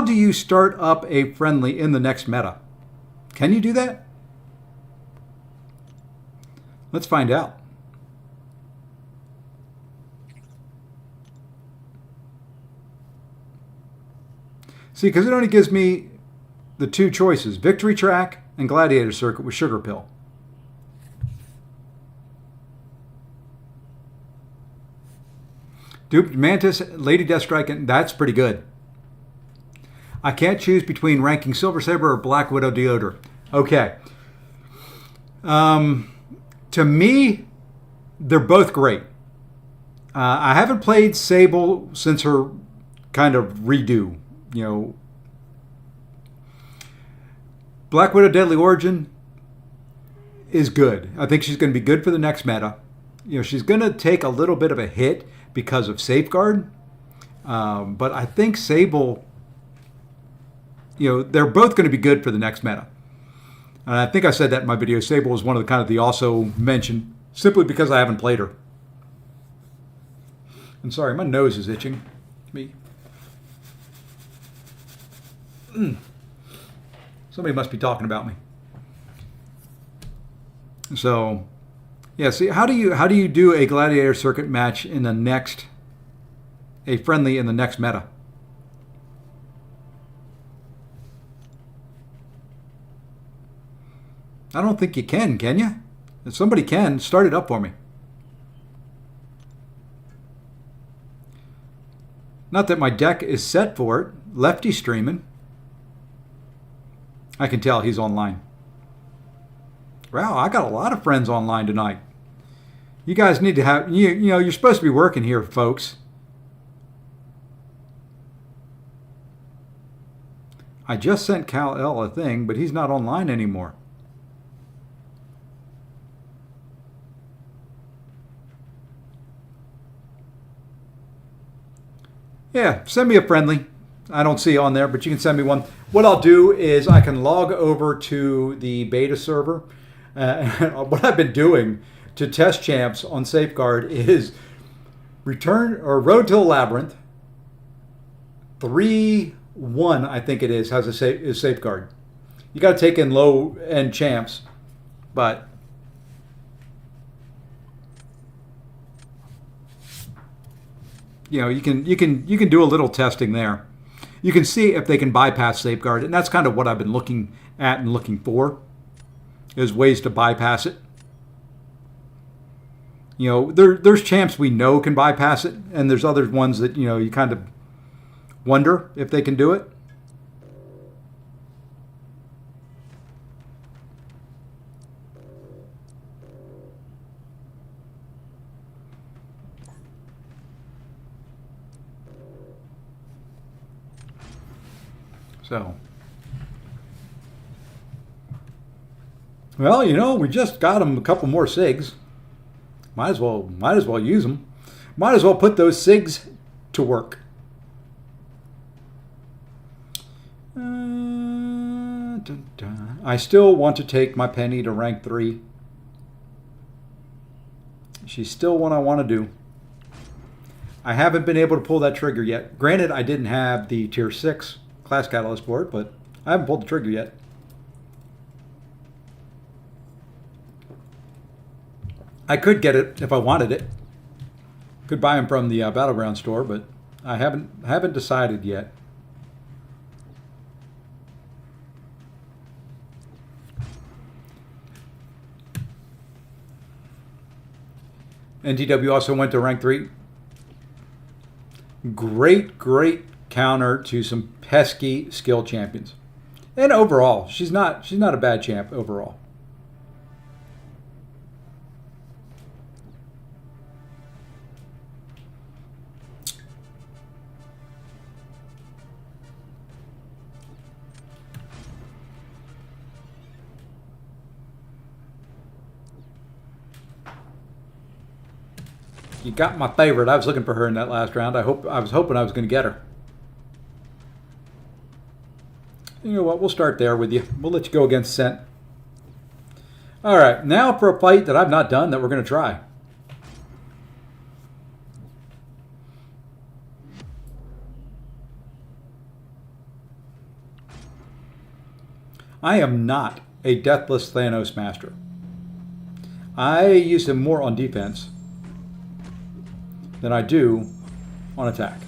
do you start up a friendly in the next meta? Can you do that? Let's find out. See, because it only gives me the 2 choices, Victory Track and Gladiator Circuit with Sugar Pill. Duped Mantis, Lady Deathstrike, and that's pretty good. I can't choose between ranking Silver Saber or Black Widow Deodorant. Okay. To me, they're both great. I haven't played Sable since her kind of redo. Black Widow Deadly Origin is good. I think she's going to be good for the next meta. She's going to take a little bit of a hit because of Safeguard. But I think Sable, they're both going to be good for the next meta. And I think I said that in my video. Sable is one of the also mentioned, simply because I haven't played her. I'm sorry, my nose is itching. Somebody must be talking about me. So, yeah. See, how do you do a Gladiator Circuit match in a friendly in the next meta? I don't think you can you? If somebody can, start it up for me. Not that my deck is set for it. Lefty streaming. I can tell he's online. Wow, I got a lot of friends online tonight. You guys need to have, you're supposed to be working here, folks. I just sent Kal-El a thing, but he's not online anymore. Yeah, send me a friendly. I don't see it on there, but you can send me one. What I'll do is I can log over to the beta server. What I've been doing to test champs on Safeguard is Road to the Labyrinth. 3-1, I think it is Safeguard. You got to take in low end champs, but you can do a little testing there. You can see if they can bypass Safeguard, and that's kind of what I've been looking at and looking for, is ways to bypass it. There's champs we know can bypass it, and there's other ones that you kind of wonder if they can do it. So, well, we just got them a couple more SIGs. Might as well use them. Might as well put those SIGs to work. dun, dun. I still want to take my penny to rank 3. She's still one I want to do. I haven't been able to pull that trigger yet. Granted, I didn't have the tier 6 class catalyst for it, but I haven't pulled the trigger yet. I could get it if I wanted it. Could buy them from the Battleground store, but I haven't decided yet. NTW also went to rank 3. Great counter to some pesky skill champions. And overall, she's not a bad champ overall. You got my favorite. I was looking for her in that last round. I was hoping I was going to get her. You know what? We'll start there with you. We'll let you go against Scent. All right, now for a fight that I've not done that we're going to try. I am not a Deathless Thanos Master. I use him more on defense than I do on attack.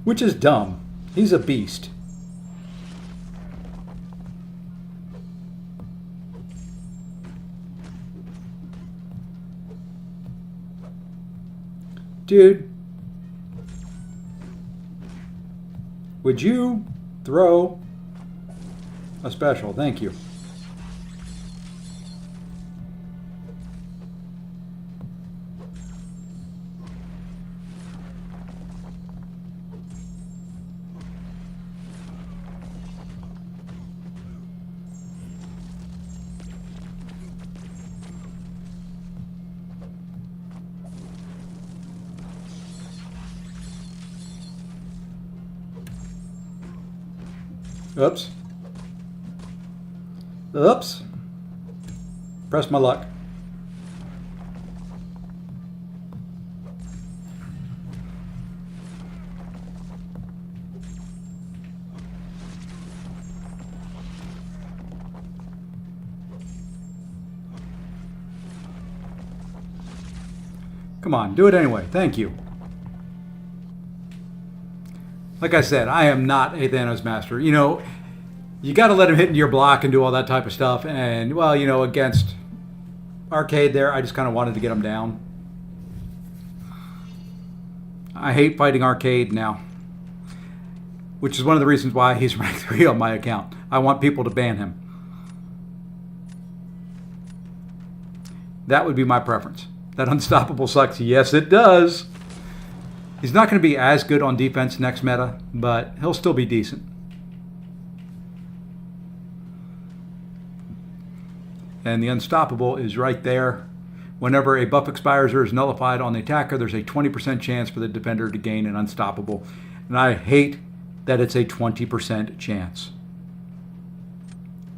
Which is dumb. He's a beast. Dude, would you throw a special? Thank you. Oops. Oops. Press my luck. Come on, do it anyway. Thank you. Like I said, I am not a Thanos Master. You know, you got to let him hit into your block and do all that type of stuff. And, well, you know, against Arcade there, I just kind of wanted to get him down. I hate fighting Arcade now, which is one of the reasons why he's ranked 3 on my account. I want people to ban him. That would be my preference. That Unstoppable sucks. Yes, it does. He's not going to be as good on defense next meta, but he'll still be decent. And the Unstoppable is right there. Whenever a buff expires or is nullified on the attacker, there's a 20% chance for the defender to gain an Unstoppable. And I hate that it's a 20% chance.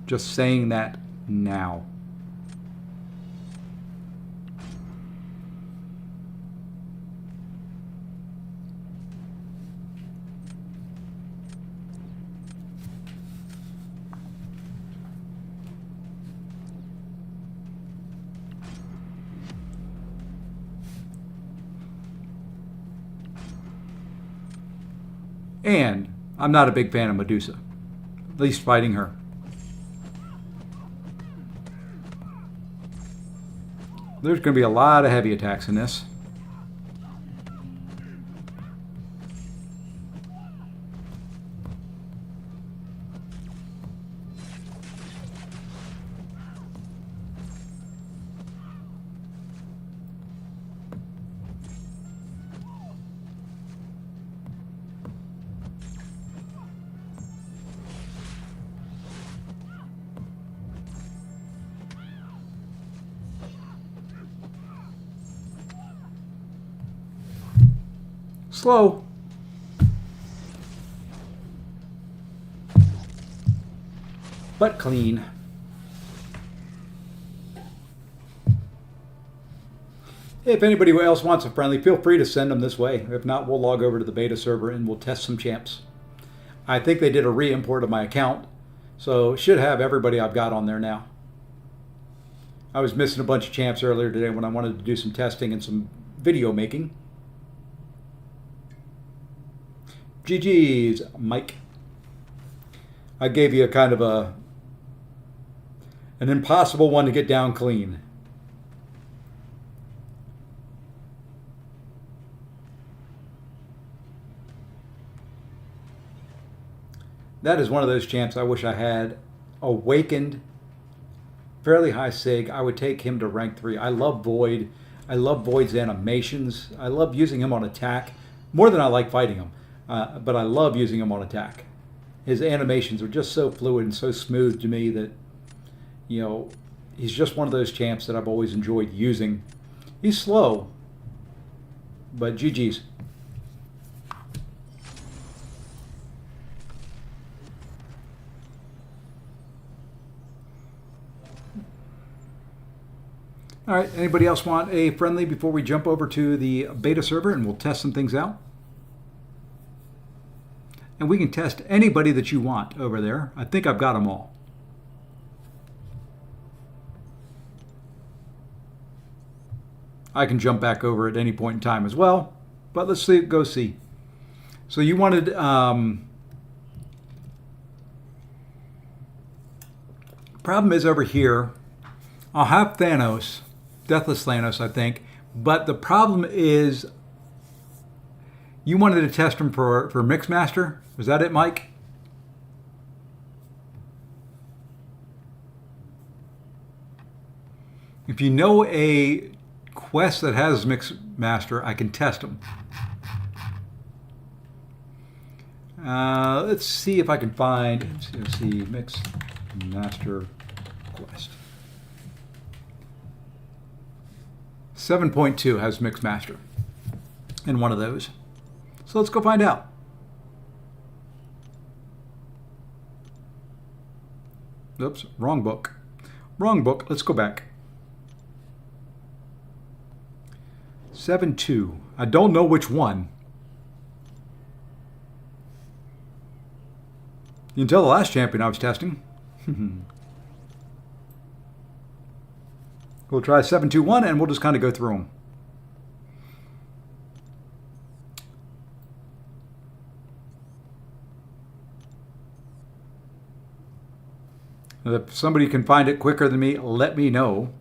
Just saying that now. And I'm not a big fan of Medusa, at least fighting her. There's going to be a lot of heavy attacks in this. Slow. but clean. If anybody else wants a friendly, feel free to send them this way. If not, we'll log over to the beta server and we'll test some champs. I think they did a re-import of my account, so should have everybody I've got on there now. I was missing a bunch of champs earlier today when I wanted to do some testing and some video making. GG's, Mike. I gave you a kind of an impossible one to get down clean. That is one of those champs I wish I had. Awakened, fairly high sig. I would take him to rank 3. I love Void. I love Void's animations. I love using him on attack more than I like fighting him. But I love using him on attack. His animations are just so fluid and so smooth to me that, you know, he's just one of those champs that I've always enjoyed using. He's slow, but GG's. All right, anybody else want a friendly before we jump over to the beta server and we'll test some things out? And we can test anybody that you want over there. I think I've got them all. I can jump back over at any point in time as well, but let's see, go see. So you wanted, problem is over here, I'll have Thanos, Deathless Thanos, I think, but the problem is you wanted to test him for Mixmaster. Was that it, Mike? If you know a quest that has Mixmaster, I can test them. Let's see if I can find, let's see, Mixmaster quest. 7.2 has Mixmaster in one of those. So let's go find out. Oops, wrong book. Wrong book. Let's go back. 7.2. I don't know which one. You can tell the last champion I was testing. We'll try 7.2.1 and we'll just kind of go through them. If somebody can find it quicker than me, let me know.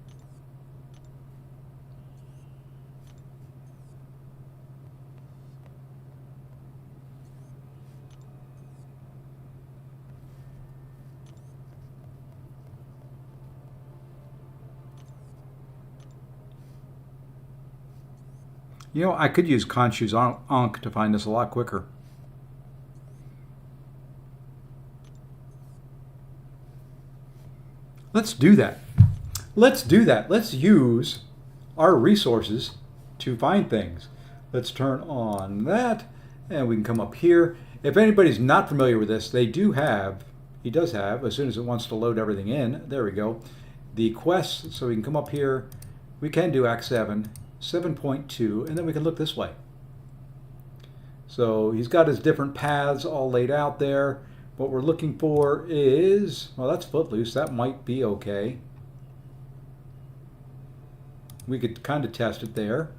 You know, I could use Khonshu's Ankh to find this a lot quicker. Let's do that. Let's do that. Let's use our resources to find things. Let's turn on that, and we can come up here. If anybody's not familiar with this, he does have, as soon as it wants to load everything in, there we go, the quests. So we can come up here. We can do Act 7, 7.2, and then we can look this way. So he's got his different paths all laid out there. What we're looking for is, well, that's Footloose. That might be okay. We could kind of test it there.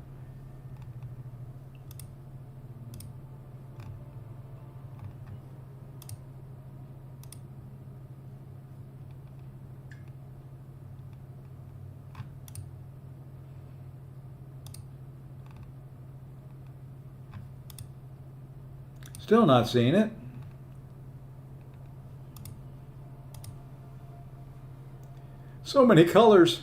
Still not seeing it. So many colors.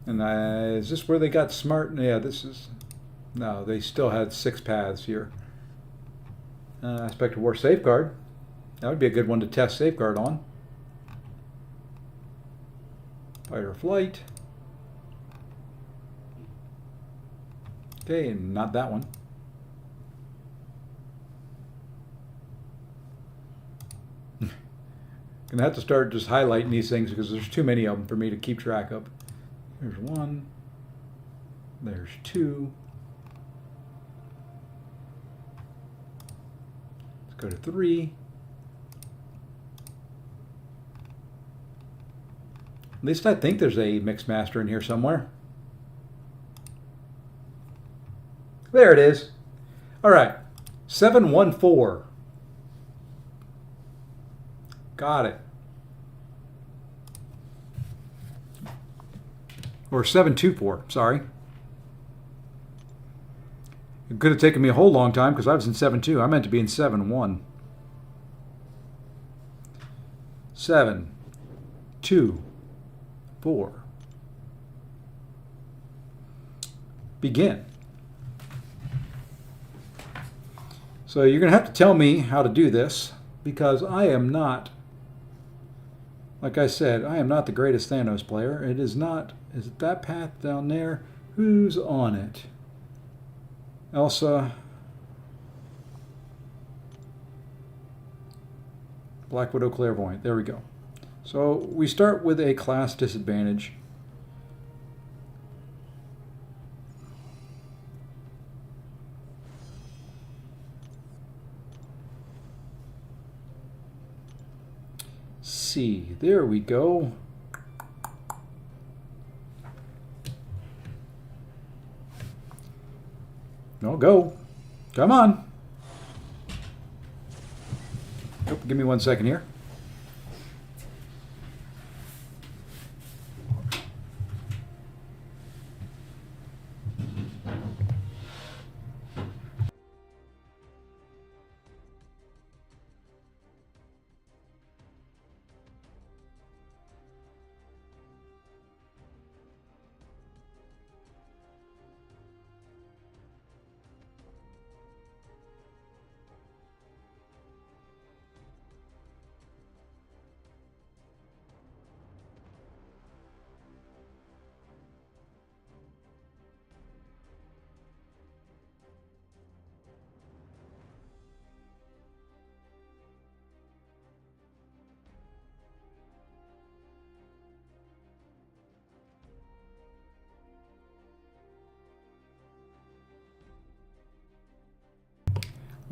And is this where they got smart? Yeah, this is, no, they still had 6 paths here. Aspect of War Safeguard. That would be a good one to test Safeguard on. Fight or flight. Okay, not that one. Gonna have to start just highlighting these things because there's too many of them for me to keep track of. There's one. There's two. Let's go to three. At least I think there's a mix master in here somewhere. There it is. All right, 714. Got it. Or 724, sorry. It could have taken me a whole long time because I was in 7.2. I meant to be in 7.1. 7, 2, 4. Begin. So you're going to have to tell me how to do this because I am not, like I said, I am not the greatest Thanos player. It is not, is it that path down there? Who's on it? Elsa. Black Widow Clairvoyant. There we go. So we start with a class disadvantage. C. There we go. No, go. Come on. Oh, give me 1 second here.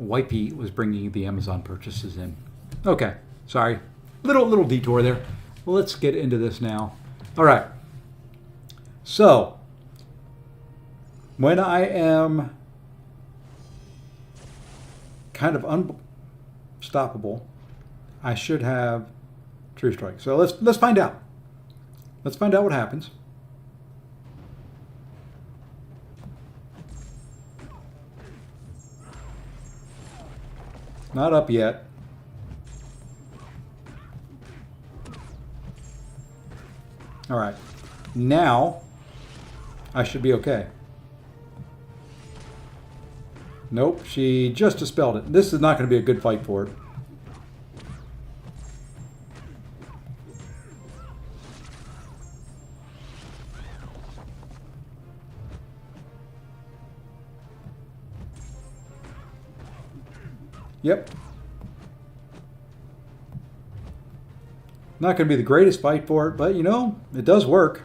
Wipey was bringing the Amazon purchases in. Okay, sorry. Little detour there. Well, let's get into this now. All right. So, when I am kind of unstoppable, I should have True Strike. So let's find out. Let's find out what happens. Not up yet. All right. Now, I should be okay. Nope, she just dispelled it. This is not going to be a good fight for it. Yep. Not going to be the greatest fight for it, but you know, it does work.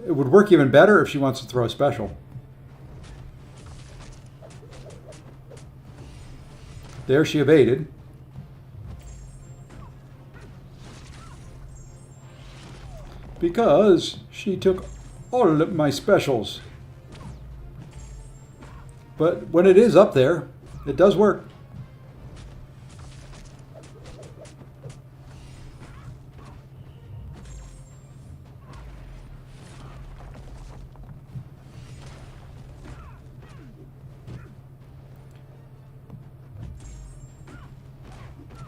It would work even better if she wants to throw a special. There she evaded. Because she took all of my specials. But when it is up there, it does work.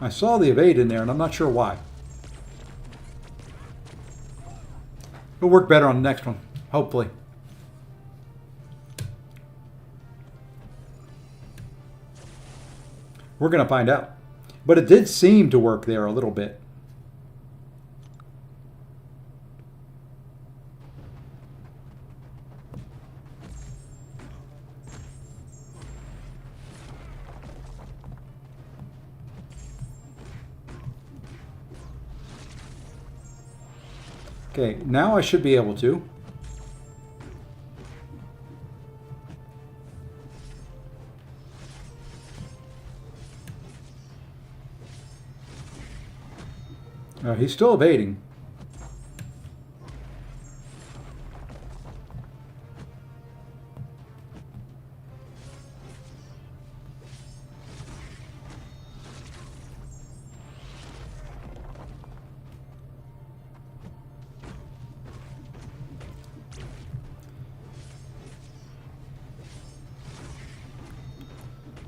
I saw the evade in there, and I'm not sure why. It'll work better on the next one, hopefully. We're going to find out. But it did seem to work there a little bit. Okay, now I should be able to. He's still evading.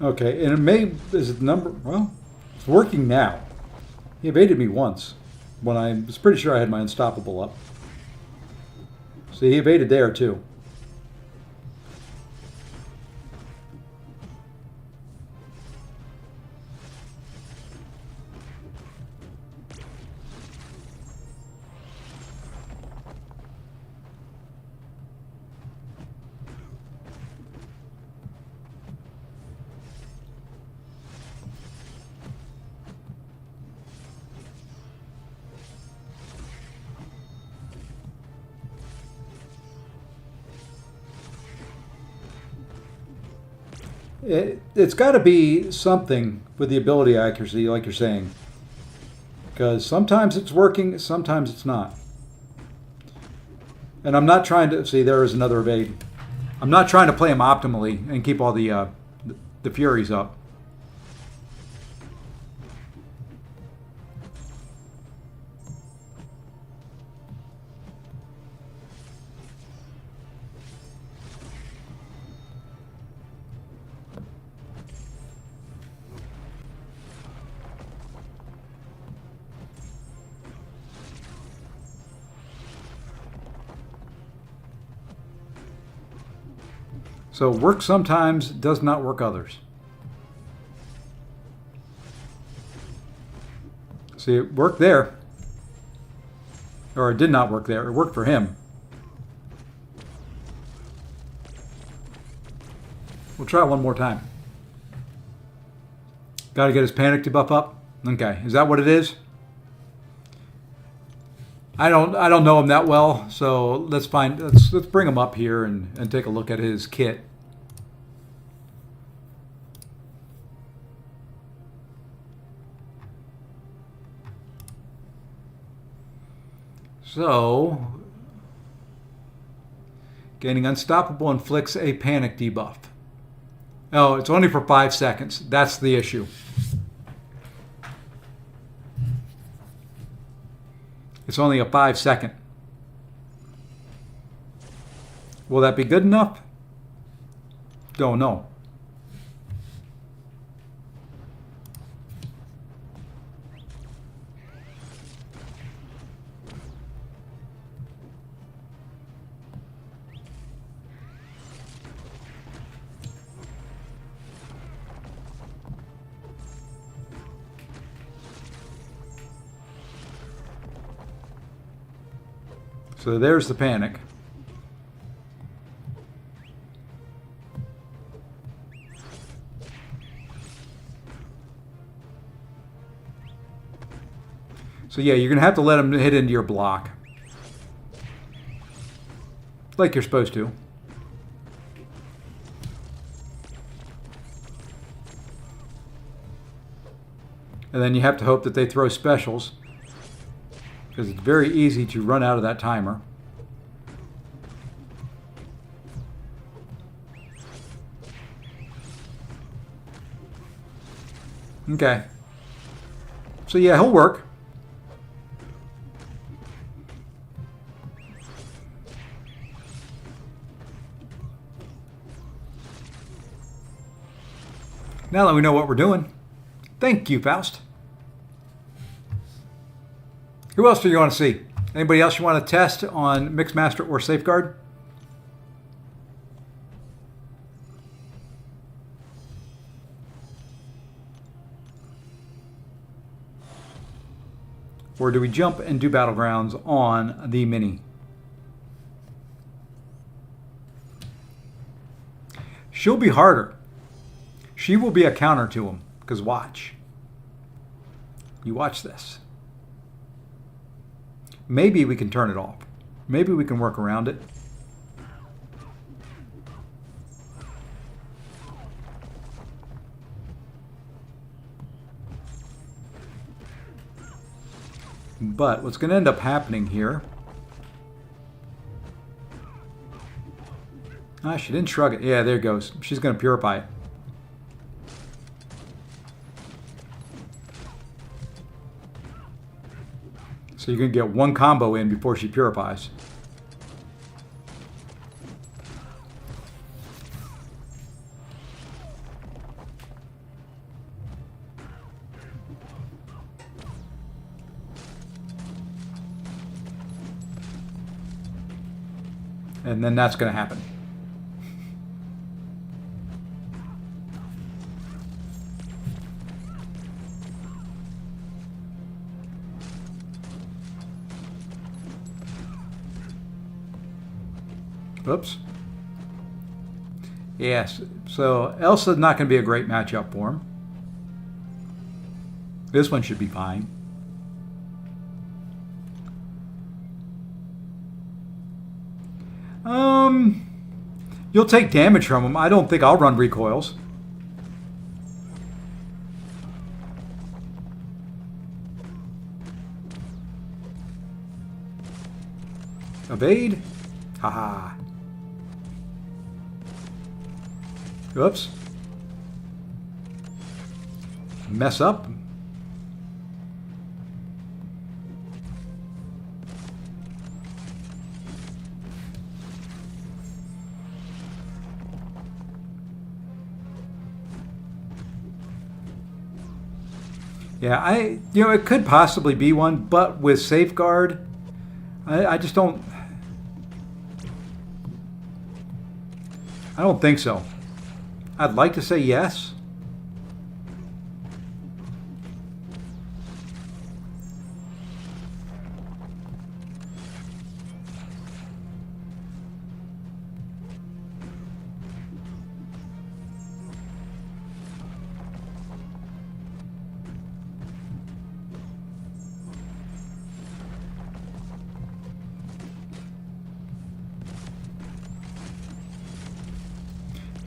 Okay, and it may, is it the number, well, it's working now. He evaded me once when I was pretty sure I had my unstoppable up. See, he evaded there too. It's got to be something with the ability accuracy, like you're saying. Because sometimes it's working, sometimes it's not. And I'm not trying to, see, there is another evade. I'm not trying to play him optimally and keep all the Furies up. So work sometimes, does not work others. See, it worked there. Or it did not work there. It worked for him. We'll try it one more time. Got to get his panic debuff up? Okay, is that what it is? I don't know him that well, so let's bring him up here and take a look at his kit. So, gaining unstoppable inflicts a panic debuff. Oh, it's only for 5 seconds. That's the issue. It's only a 5-second. Will that be good enough? Don't know. So there's the panic. So yeah, you're going to have to let him hit into your block. Like you're supposed to. And then you have to hope that they throw specials, because it's very easy to run out of that timer. Okay. So yeah, he'll work. Now that we know what we're doing, thank you, Faust. Who else do you want to see? Anybody else you want to test on Mixmaster or Safeguard? Or do we jump and do Battlegrounds on the Mini? She'll be harder. She will be a counter to him, because watch. You watch this. maybe we can turn it off. Maybe we can work around it. But what's going to end up happening here... Ah, she didn't shrug it. Yeah, there it goes. She's going to purify it. So you're going to get one combo in before she purifies. And then that's going to happen. Oops. Yes, so Elsa's not going to be a great matchup for him. This one should be fine. You'll take damage from him. I don't think I'll run recoils. Evade. Haha. Oops. Mess up. Yeah, it could possibly be one, but with Safeguard, I just don't... I don't think so. I'd like to say yes.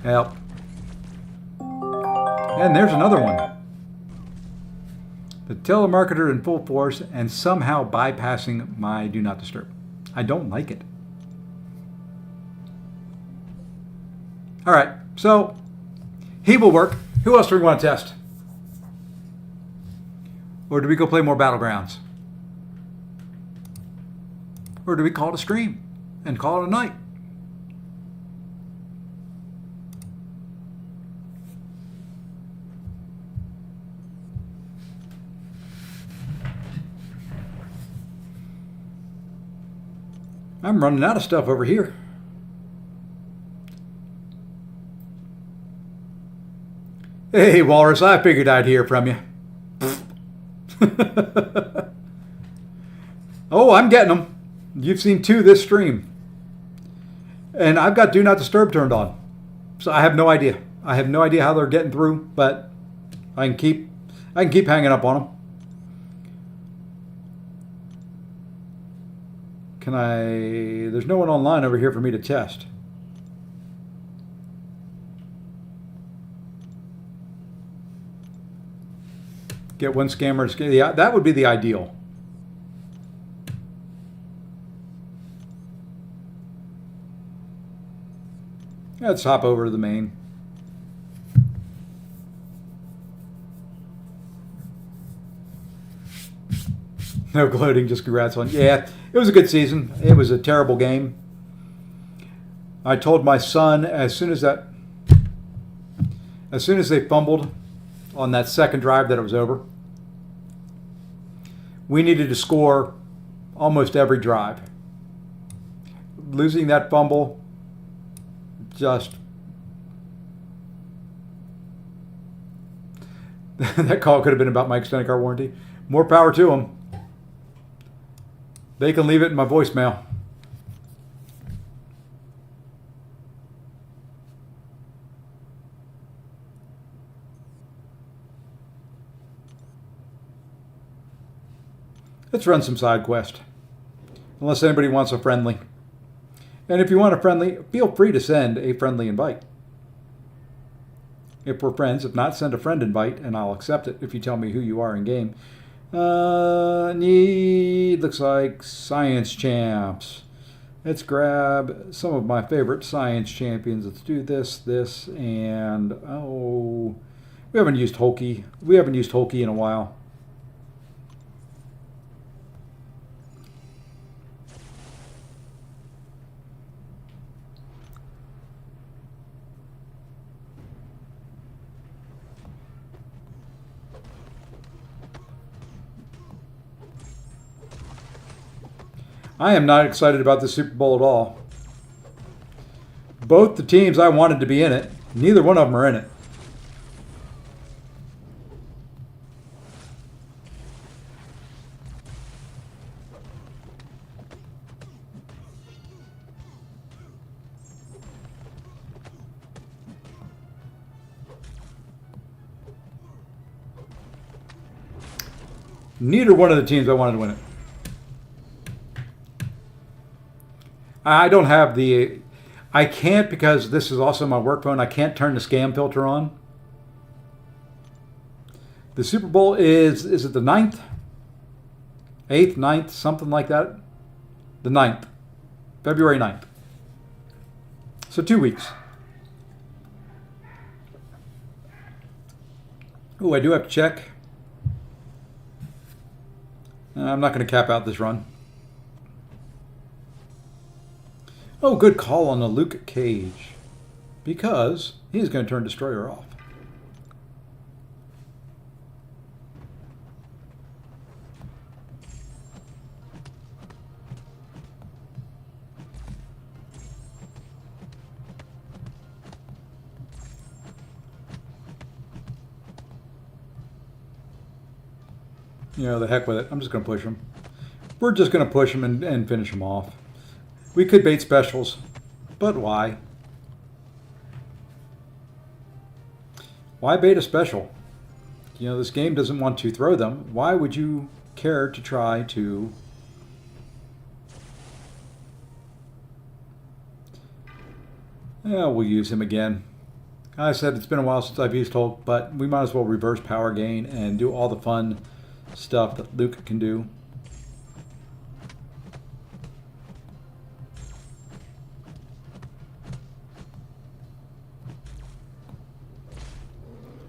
Help. And there's another one. The telemarketer in full force and somehow bypassing my do not disturb. I don't like it. All right, so he will work. Who else do we want to test? Or do we go play more Battlegrounds? Or do we call it a stream and call it a night? I'm running out of stuff over here. Hey, Walrus, I figured I'd hear from you. Oh, I'm getting them. You've seen 2 this stream. And I've got Do Not Disturb turned on. So I have no idea. I have no idea how they're getting through, but I can keep hanging up on them. There's no one online over here for me to test. Get one scammer. Yeah, that would be the ideal. Let's hop over to the main. No gloating, just congrats on. Yeah, it was a good season. It was a terrible game. I told my son as soon as they fumbled on that second drive that it was over. We needed to score almost every drive. Losing that fumble, just... that call could have been about my extended car warranty. More power to them. They can leave it in my voicemail. Let's run some side quest. Unless anybody wants a friendly. And if you want a friendly, feel free to send a friendly invite. If we're friends, if not, send a friend invite and I'll accept it if you tell me who you are in game. Looks like science champs. Let's grab some of my favorite science champions. Let's do this, and oh, we haven't used Hulky. We haven't used Hulky in a while. I am not excited about the Super Bowl at all. Both the teams I wanted to be in it, neither one of them are in it. Neither one of the teams I wanted to win it. I don't have the... I can't, because this is also my work phone, I can't turn the scam filter on. The Super Bowl is it the 9th? 8th, 9th, something like that? The 9th. February 9th. So 2 weeks. Oh, I do have to check. I'm not going to cap out this run. Oh, good call on the Luke Cage. Because he's going to turn Destroyer off. You know, the heck with it. I'm just going to push him. We're just going to push him and finish him off. We could bait specials, but why? Why bait a special? You know, this game doesn't want to throw them. Why would you care to try to... Yeah, we'll use him again. I said it's been a while since I've used Hulk, but we might as well reverse power gain and do all the fun stuff that Luke can do.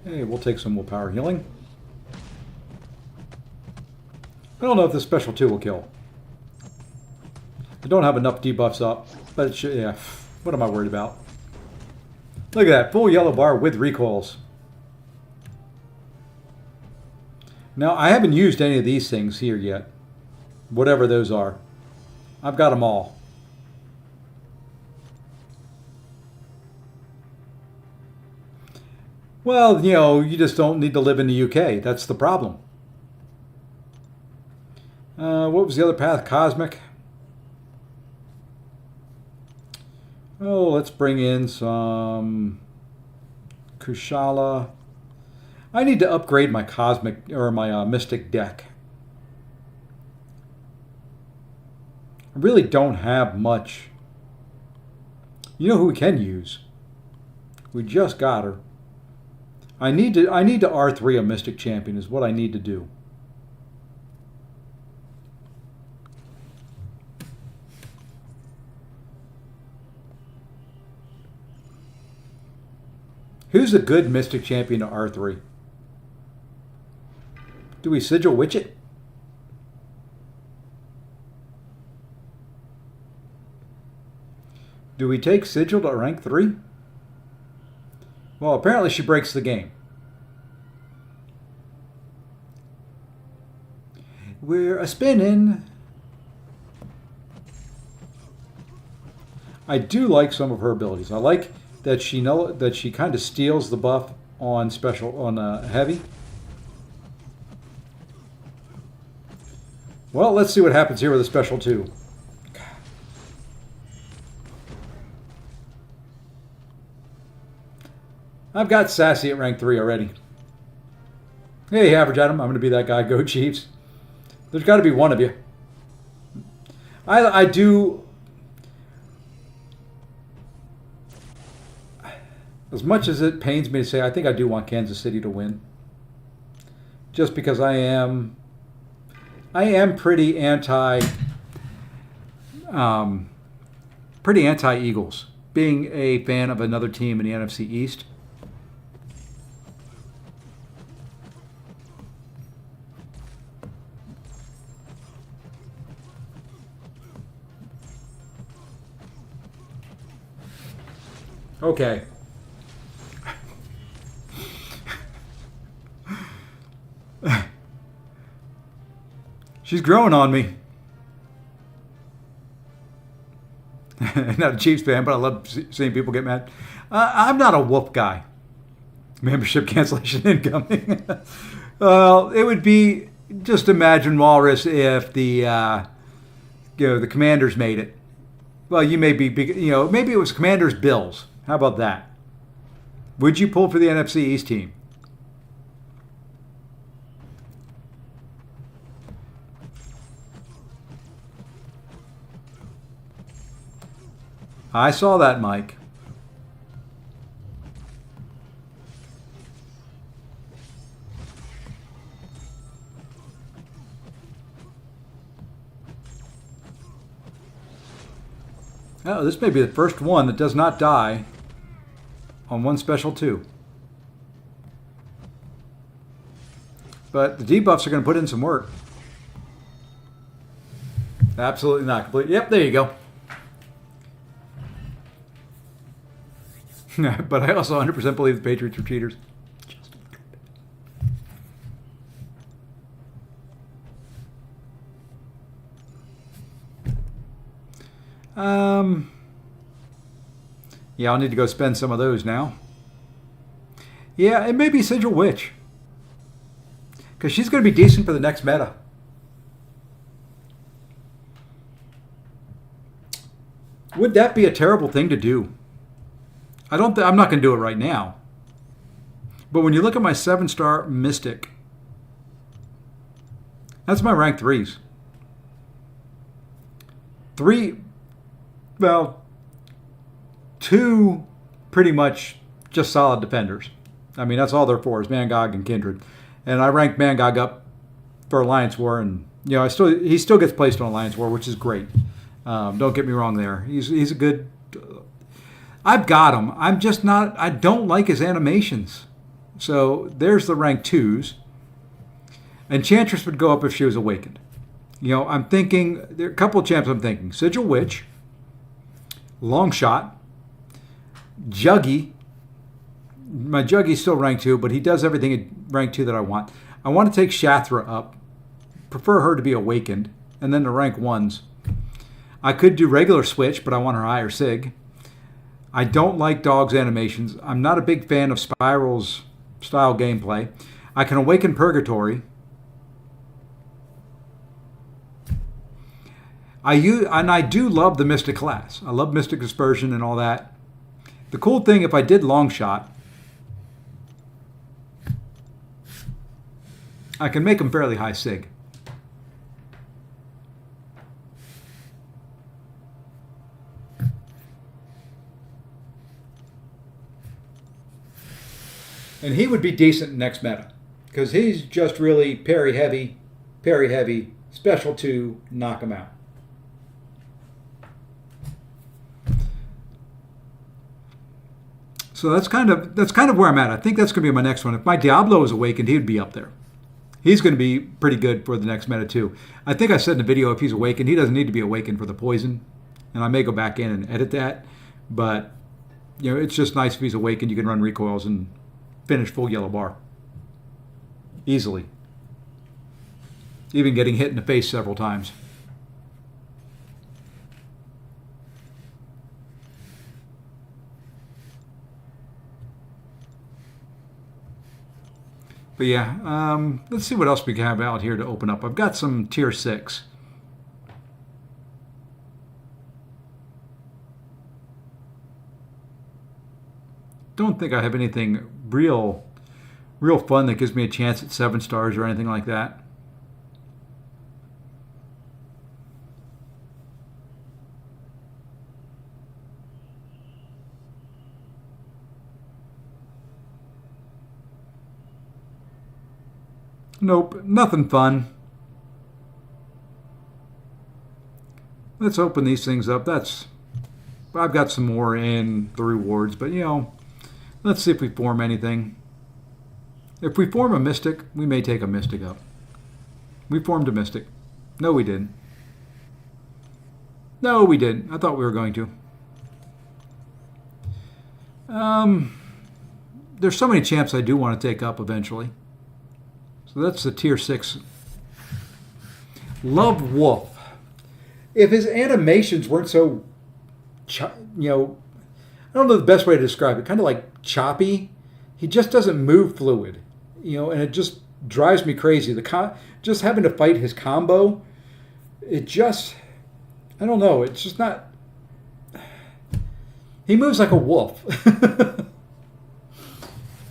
Hey, we'll take some willpower healing. I don't know if this special 2 will kill. I don't have enough debuffs up, but it should, yeah. What am I worried about? Look at that, full yellow bar with recoils. Now, I haven't used any of these things here yet. Whatever those are. I've got them all. Well, you know, you just don't need to live in the UK. That's the problem. What was the other path? Cosmic? Oh, let's bring in some Kushala. I need to upgrade my Cosmic, or my Mystic deck. I really don't have much. You know who we can use? We just got her. I need to R3 a Mystic Champion is what I need to do. Who's a good Mystic Champion to R3? Do we Sigil Witch it? Do we take Sigil to rank 3? Well, apparently she breaks the game. We're a-spinning. I do like some of her abilities. I like that she kind of steals the buff on heavy. Well, let's see what happens here with a special 2. I've got Sassy at rank 3 already. Hey, Average Adam, I'm going to be that guy. Go Chiefs. There's got to be one of you. I do. As much as it pains me to say, I think I do want Kansas City to win. Just because I am pretty anti Eagles, being a fan of another team in the NFC East. Okay. She's growing on me. Not a Chiefs fan, but I love seeing people get mad. I'm not a whoop guy. Membership cancellation incoming. Well, it would be, just imagine, Walrus, if the the Commanders made it. Well, you may be, maybe it was Commanders Bills. How about that? Would you pull for the NFC East team? I saw that, Mike. Oh, this may be the first one that does not die on one special two. But the debuffs are going to put in some work. Absolutely not complete. Yep, there you go. But I also 100% believe the Patriots are cheaters. Yeah, I'll need to go spend some of those now. Yeah, it may be Sigil Witch. Because she's going to be decent for the next meta. Would that be a terrible thing to do? I'm not going to do it right now. But when you look at my 7-star Mystic, that's my rank 3s. 2 pretty much just solid defenders. I mean, that's all they're for, is Mangog and Kindred. And I ranked Mangog up for Alliance War, and he still gets placed on Alliance War, which is great. Don't get me wrong there. He's a good... I've got him. I'm just not... I don't like his animations. So there's the rank 2s. Enchantress would go up if she was awakened. I'm thinking... There are a couple of champs I'm thinking. Sigil Witch. Longshot. Juggy. My Juggy's still rank 2, but he does everything at rank 2 that I want. I want to take Shathra up. Prefer her to be awakened. And then the rank 1s. I could do regular switch, but I want her higher Sig. I don't like Dog's animations. I'm not a big fan of Spiral's style gameplay. I can awaken Purgatory. I do love the Mystic class. I love Mystic Dispersion and all that. The cool thing, if I did Longshot, I can make them fairly high Sig. And he would be decent next meta. Because he's just really parry heavy, special 2, knock him out. So that's kind of where I'm at. I think that's going to be my next one. If my Diablo is awakened, he would be up there. He's going to be pretty good for the next meta too. I think I said in the video, if he's awakened, he doesn't need to be awakened for the poison. And I may go back in and edit that. But it's just nice if he's awakened. You can run recoils and finish full yellow bar. Easily. Even getting hit in the face several times. But yeah, let's see what else we can have out here to open up. I've got some tier 6. Don't think I have anything real fun that gives me a chance at 7 stars or anything like that. Nope, nothing fun. Let's open these things up. I've got some more in the rewards, but let's see if we form anything. If we form a mystic, we may take a mystic up. We formed a mystic. No, we didn't. No, we didn't. I thought we were going to. There's so many champs I do want to take up eventually. So that's the tier 6. Love Wolf. If his animations weren't so, I don't know the best way to describe it. Kind of like choppy. He just doesn't move fluid, and it just drives me crazy. Just having to fight his combo, I don't know. It's just not. He moves like a wolf.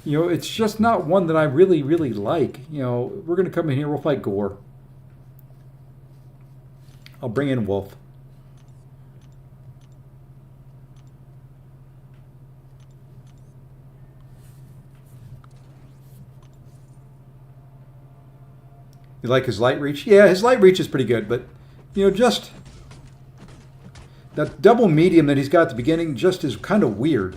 It's just not one that I really, really like. We're going to come in here. We'll fight Gore. I'll bring in Wolf. You like his light reach? Yeah, his light reach is pretty good, but just that double medium that he's got at the beginning just is kind of weird.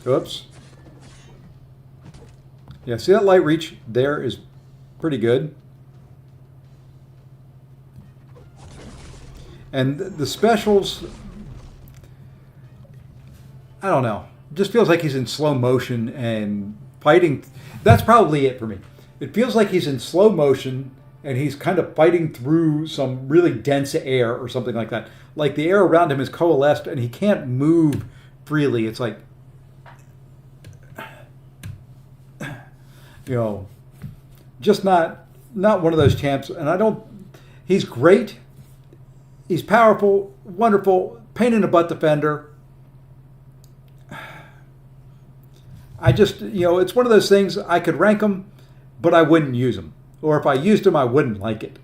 Oops. Yeah, see that light reach there is pretty good. And the specials, I don't know. It just feels like he's in slow motion and fighting. That's probably it for me. It feels like he's in slow motion and he's kind of fighting through some really dense air or something like that. Like the air around him is coalesced and he can't move freely. It's like, just not one of those champs. And he's great. He's powerful, wonderful, pain in the butt defender. It's one of those things, I could rank him, but I wouldn't use him. Or if I used him, I wouldn't like it.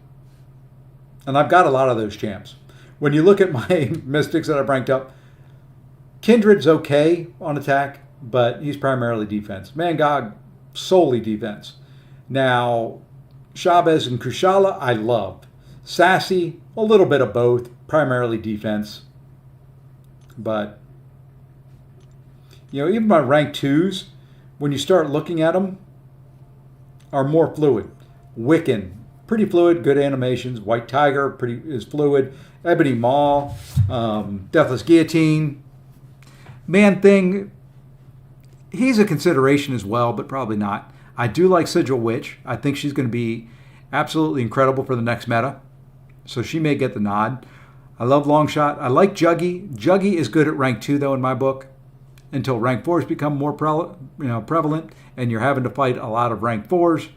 And I've got a lot of those champs. When you look at my mystics that I've ranked up, Kindred's okay on attack, but he's primarily defense. Mangog, solely defense. Now, Chavez and Kushala, I love. Sassy, a little bit of both, primarily defense. But, even my rank 2s, when you start looking at them, are more fluid. Wiccan, pretty fluid, good animations. White Tiger, is fluid. Ebony Maw, Deathless Guillotine. Man Thing, he's a consideration as well, but probably not. I do like Sigil Witch. I think she's going to be absolutely incredible for the next meta. So she may get the nod. I love Longshot. I like Juggy. Juggy is good at rank 2, though, in my book, until rank 4s become more prevalent, and you're having to fight a lot of rank 4s.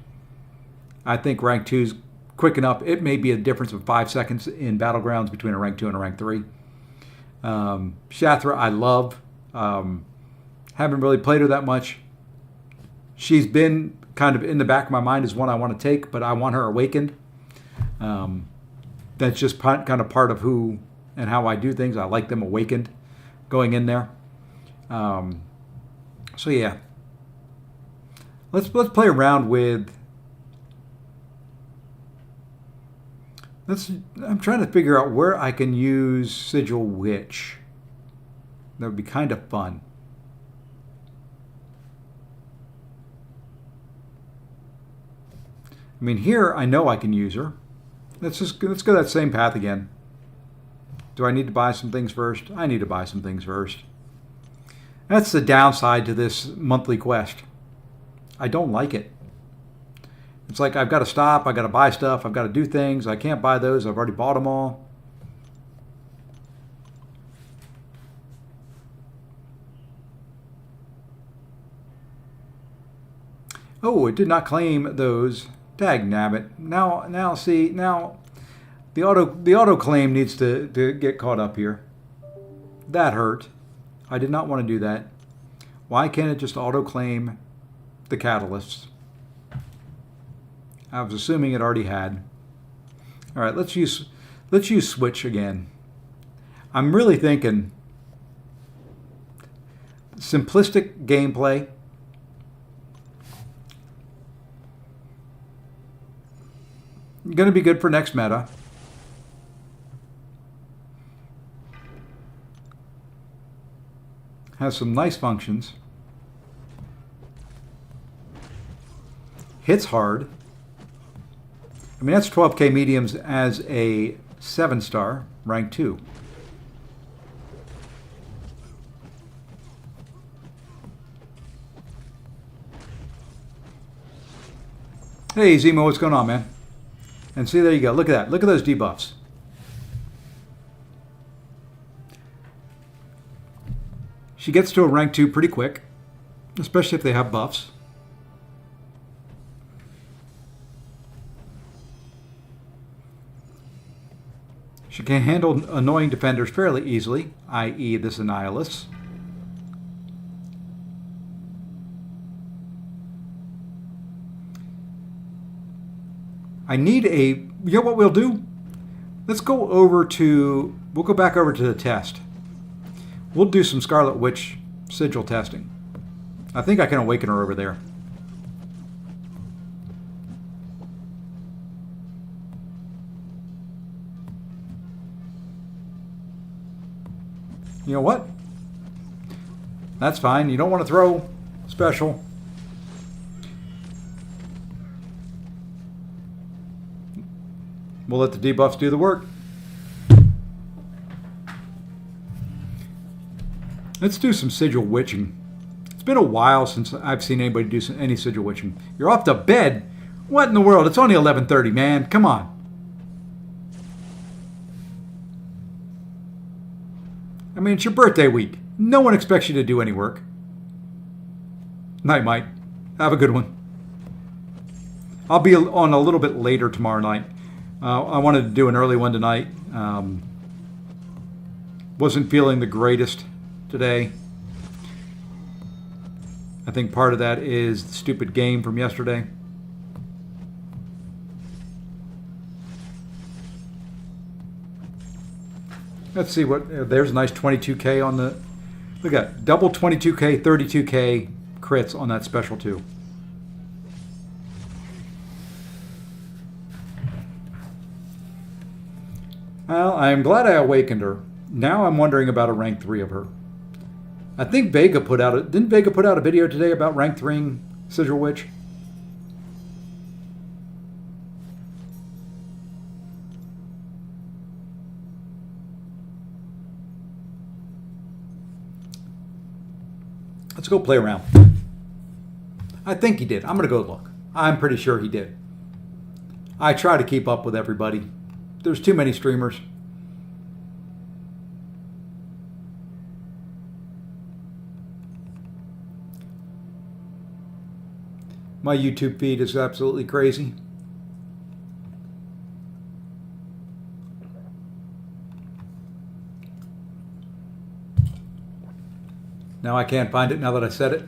I think rank 2's quick enough. It may be a difference of 5 seconds in Battlegrounds between a rank 2 and a rank 3. Shathra, I love. Haven't really played her that much. She's been kind of in the back of my mind as one I want to take, but I want her awakened. That's just kind of part of who and how I do things. I like them awakened going in there. So yeah, let's play around with. I'm trying to figure out where I can use Sigil Witch. That would be kind of fun. I mean, here I know I can use her. Let's go that same path again. Do I need to buy some things first? I need to buy some things first. That's the downside to this monthly quest. I don't like it. It's like I've got to stop, I've got to buy stuff, I've got to do things. I can't buy those, I've already bought them all. Oh, it did not claim those. Dag nabbit. Now the auto claim needs to get caught up here. That hurt. I did not want to do that. Why can't it just auto claim the catalysts? I was assuming it already had. All right, let's use switch again. I'm really thinking simplistic gameplay. Going to be good for next meta. Has some nice functions. Hits hard. I mean, that's 12k mediums as a 7-star, rank 2. Hey, Zemo, what's going on, man? And see, there you go. Look at that. Look at those debuffs. She gets to a rank 2 pretty quick, especially if they have buffs. She can handle annoying defenders fairly easily, i.e. this Annihilus. I need a... You know what we'll do? Let's go over to... We'll go back over to the test. We'll do some Scarlet Witch sigil testing. I think I can awaken her over there. You know what? That's fine. You don't want to throw special. We'll let the debuffs do the work. Let's do some sigil witching. It's been a while since I've seen anybody do any sigil witching. You're off to bed? What in the world? It's only 11:30, man. Come on. I mean, it's your birthday week. No one expects you to do any work. Night, Mike. Have a good one. I'll be on a little bit later tomorrow night. I wanted to do an early one tonight. Wasn't feeling the greatest today. I think part of that is the stupid game from yesterday. Let's see what... There's a nice 22k on the... Look at that. Double 22k, 32k crits on that special too. Well, I'm glad I awakened her. Now I'm wondering about a rank 3 of her. I think Vega put out a... Didn't Vega put out a video today about rank 3ing Sigil Witch? Let's go play around. I think he did. I'm going to go look. I'm pretty sure he did. I try to keep up with everybody. There's too many streamers. My YouTube feed is absolutely crazy. Now I can't find it now that I said it.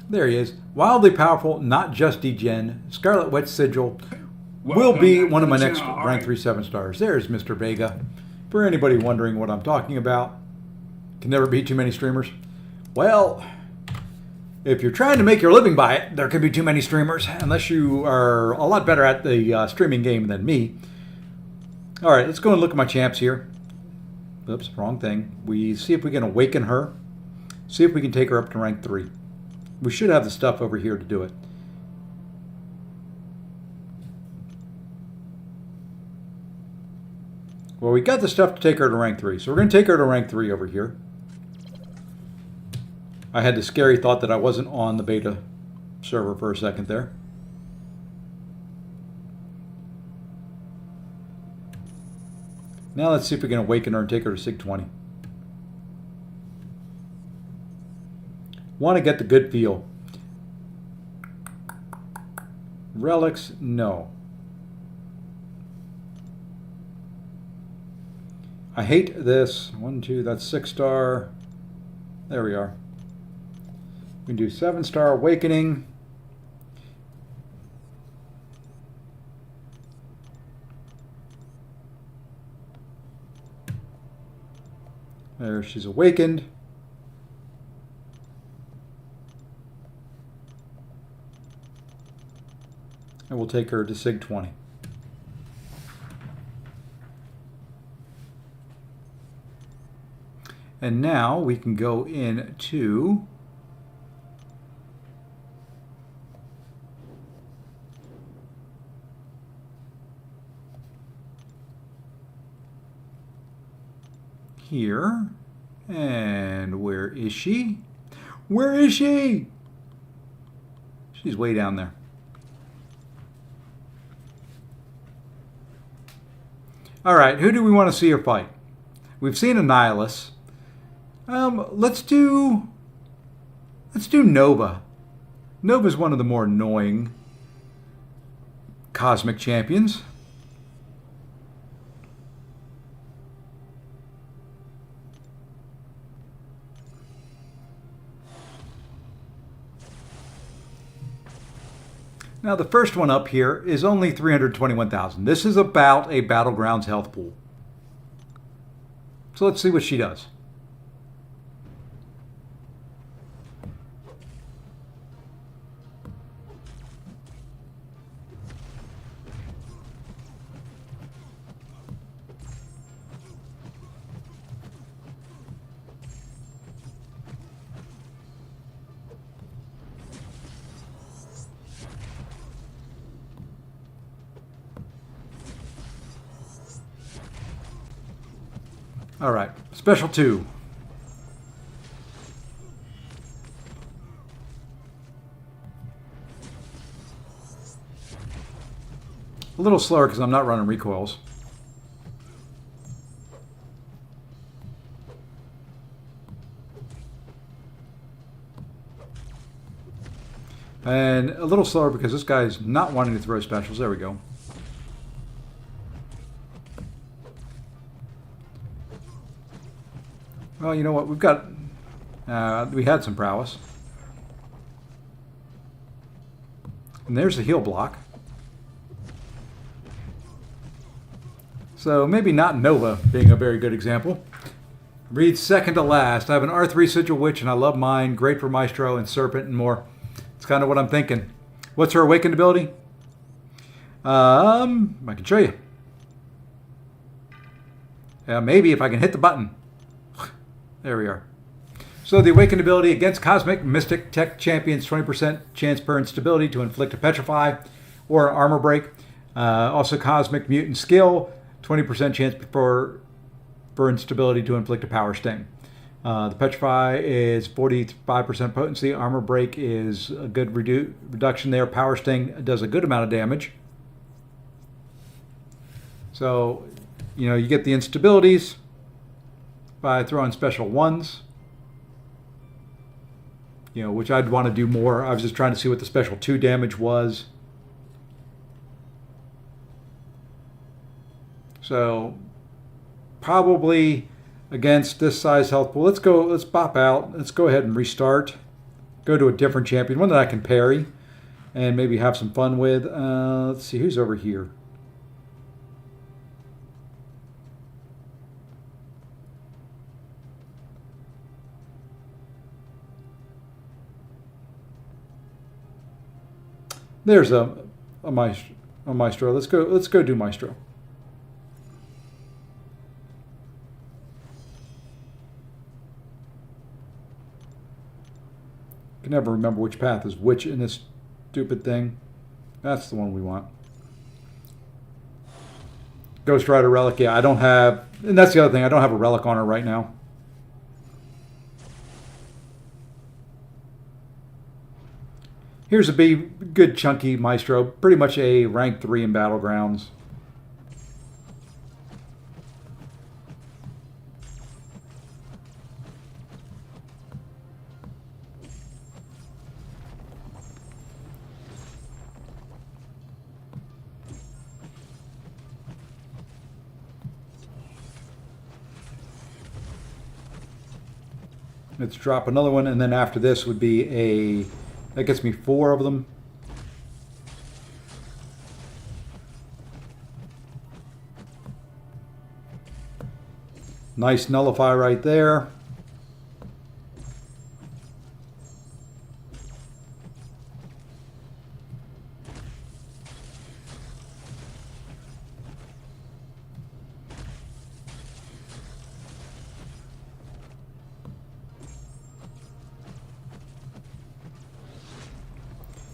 There he is. Wildly powerful, not just degen. Scarlet Witch Sigil will be one of my next rank 3 7-stars. There's Mr. Vega. For anybody wondering what I'm talking about, can never be too many streamers. Well, if you're trying to make your living by it, there can be too many streamers, unless you are a lot better at the streaming game than me. All right, let's go and look at my champs here. Oops, wrong thing. We see if we can awaken her. See if we can take her up to rank 3. We should have the stuff over here to do it. Well, we got the stuff to take her to rank 3. So we're going to take her to rank 3 over here. I had the scary thought that I wasn't on the beta server for a second there. Now let's see if we can awaken her and take her to Sig 20. Want to get the good feel. Relics, no. I hate this. 1, 2, that's 6-star. There we are. We can do 7-star awakening. There, she's awakened. And we'll take her to Sig 20. And now we can go into here. And where is she? Where is she? She's way down there. All right, who do we want to see her fight? We've seen Annihilus. Let's do Nova. Nova's one of the more annoying cosmic champions. Now the first one up here is only 321,000. This is about a Battlegrounds health pool. So let's see what she does. All right, special 2. A little slower because I'm not running recoils. And a little slower because this guy's not wanting to throw specials. There we go. Well, you know what? We've got... we had some prowess. And there's the heal block. So maybe not Nova being a very good example. Read second to last. I have an R3 Sigil Witch and I love mine. Great for Maestro and Serpent and more. It's kind of what I'm thinking. What's her awakened ability? I can show you. Maybe if I can hit the button. There we are. So the awakened ability against Cosmic Mystic Tech Champions, 20% chance per instability to inflict a Petrify or an Armor Break. Also Cosmic Mutant Skill, 20% chance for instability to inflict a Power Sting. The Petrify is 45% potency. Armor Break is a good reduction there. Power Sting does a good amount of damage. So, you know, you get the instabilities by throwing special 1s. You know, which I'd want to do more. I was just trying to see what the special 2 damage was. So, probably against this size health pool. Let's pop out. Let's go ahead and restart. Go to a different champion, one that I can parry and maybe have some fun with. Let's see, who's over here? There's a maestro. Let's go do Maestro. I can never remember which path is which in this stupid thing. That's the one we want. Ghost Rider Relic. Yeah, I don't have, and that's the other thing. I don't have a relic on her right now. Here's a good chunky Maestro. Pretty much a rank 3 in Battlegrounds. Let's drop another one, and then after this would be a... That gets me 4 of them. Nice nullify right there.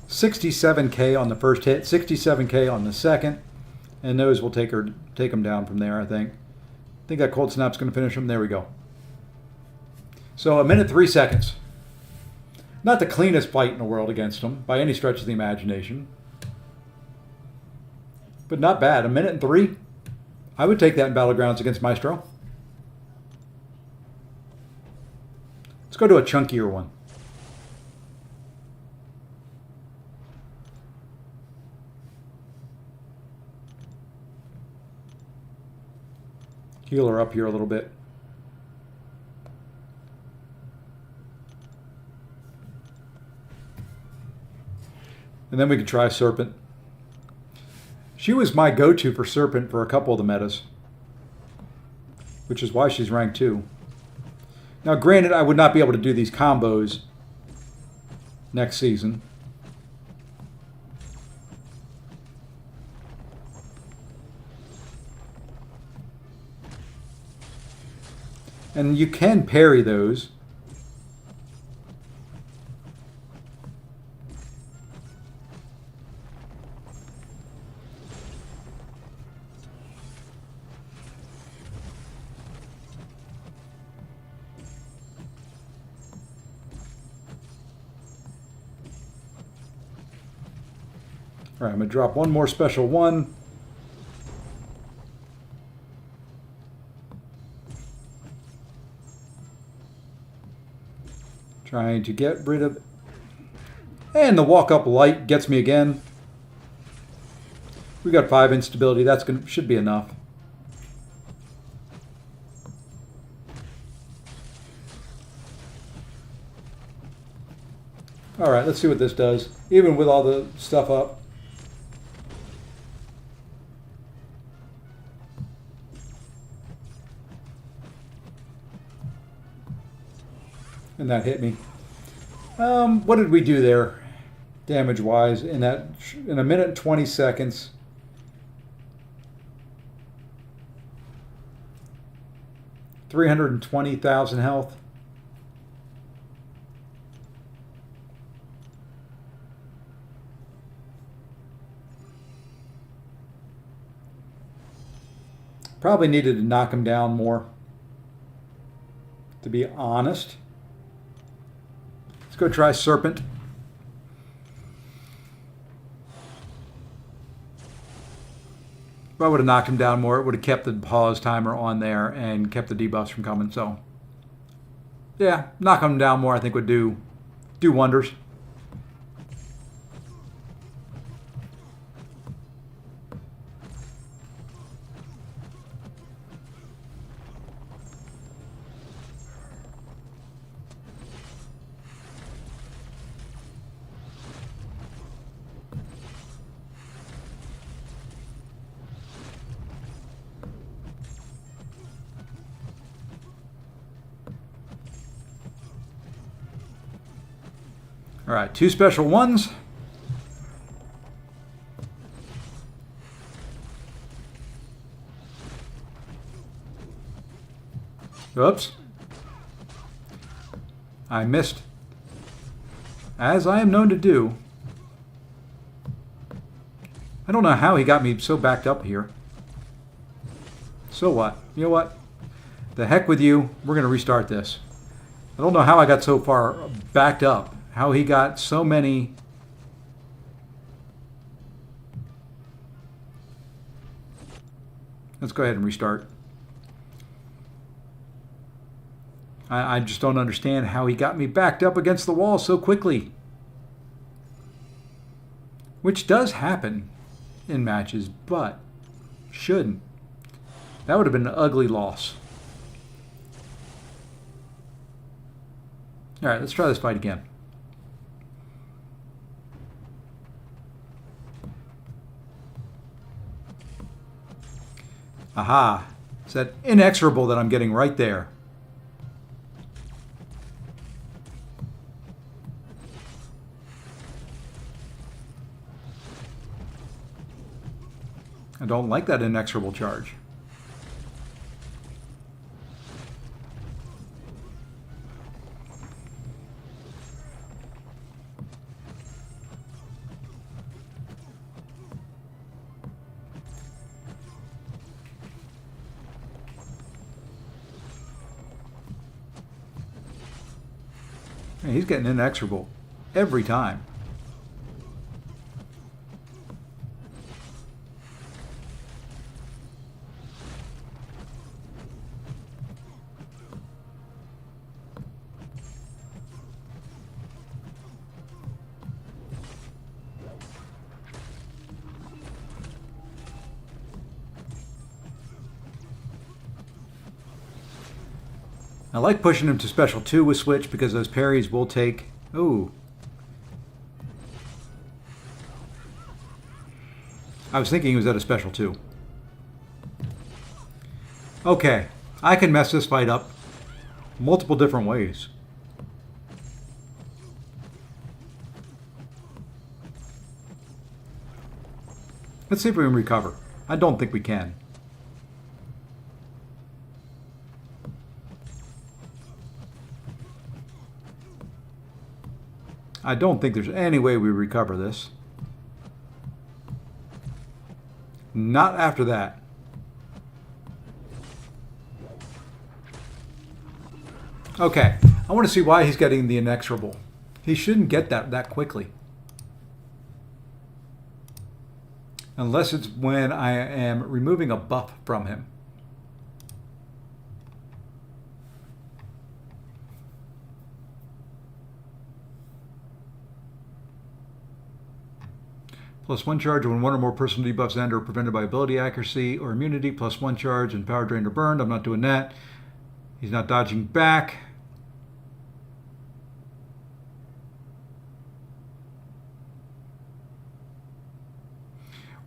$67K on the first hit, $67K on the second, and those will take them down from there. I think that cold snap's going to finish them. There we go. So 1 minute 3 seconds. Not the cleanest fight in the world against them by any stretch of the imagination, but not bad. 1 minute and 3. I would take that in Battlegrounds against Maestro. Let's go to a chunkier one. Heal her up here a little bit. And then we can try Serpent. She was my go-to for Serpent for a couple of the metas, which is why she's ranked 2. Now, granted, I would not be able to do these combos next season. And you can parry those. All right, I'm going to drop one more special one. Trying to get rid of... And the walk-up light gets me again. We got 5 instability. That's should be enough. All right, let's see what this does. Even with all the stuff up. And that hit me. What did we do there, damage-wise, in 1 minute and 20 seconds? $320,000 health. Probably needed to knock him down more, to be honest. Let's go try Serpent. If I would have knocked him down more, it would have kept the pause timer on there and kept the debuffs from coming. So, yeah, knock him down more I think would do wonders. All right, 2 special ones. Oops. I missed. As I am known to do. I don't know how he got me so backed up here. So what? You know what? The heck with you. We're going to restart this. I don't know how I got so far backed up. How he got so many... Let's go ahead and restart. I just don't understand how he got me backed up against the wall so quickly. Which does happen in matches, but shouldn't. That would have been an ugly loss. All right, let's try this fight again. Aha. It's that inexorable that I'm getting right there. I don't like that inexorable charge. Hey, he's getting inexorable every time. I like pushing him to special 2 with switch because those parries will take... Ooh. I was thinking he was at a special 2. Okay. I can mess this fight up multiple different ways. Let's see if we can recover. I don't think we can. I don't think there's any way we recover this. Not after that. Okay, I want to see why he's getting the inexorable. He shouldn't get that quickly. Unless it's when I am removing a buff from him. +1 charge when one or more personal debuffs end or are prevented by ability accuracy or immunity. +1 charge and power drained or burned. I'm not doing that. He's not dodging back.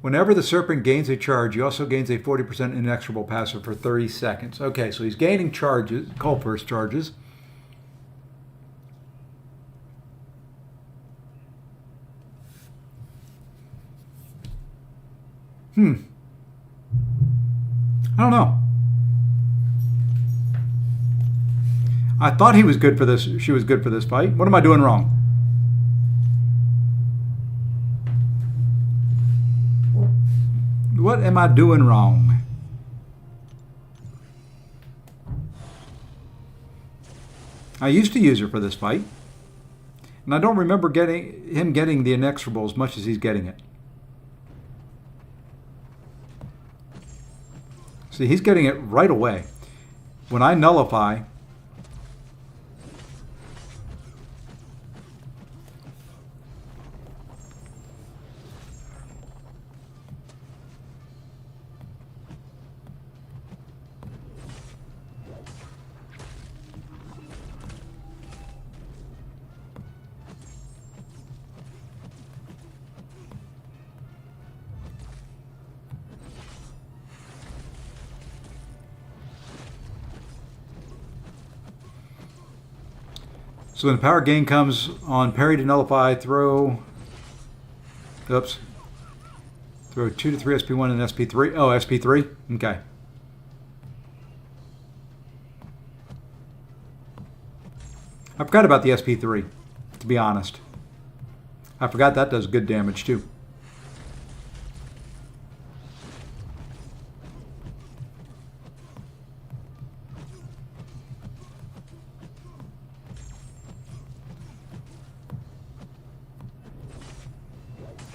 Whenever the serpent gains a charge, he also gains a 40% inexorable passive for 30 seconds. Okay, so he's gaining charges, cold burst charges. I don't know. I thought he was good for this. She was good for this fight. What am I doing wrong? What am I doing wrong? I used to use her for this fight. And I don't remember him getting the inexorable as much as he's getting it. See, he's getting it right away. When I nullify, so when the power gain comes on parry to nullify, throw 2 to 3 SP1 and SP3. Oh, SP3? Okay. I forgot about the SP3, to be honest. I forgot that does good damage too.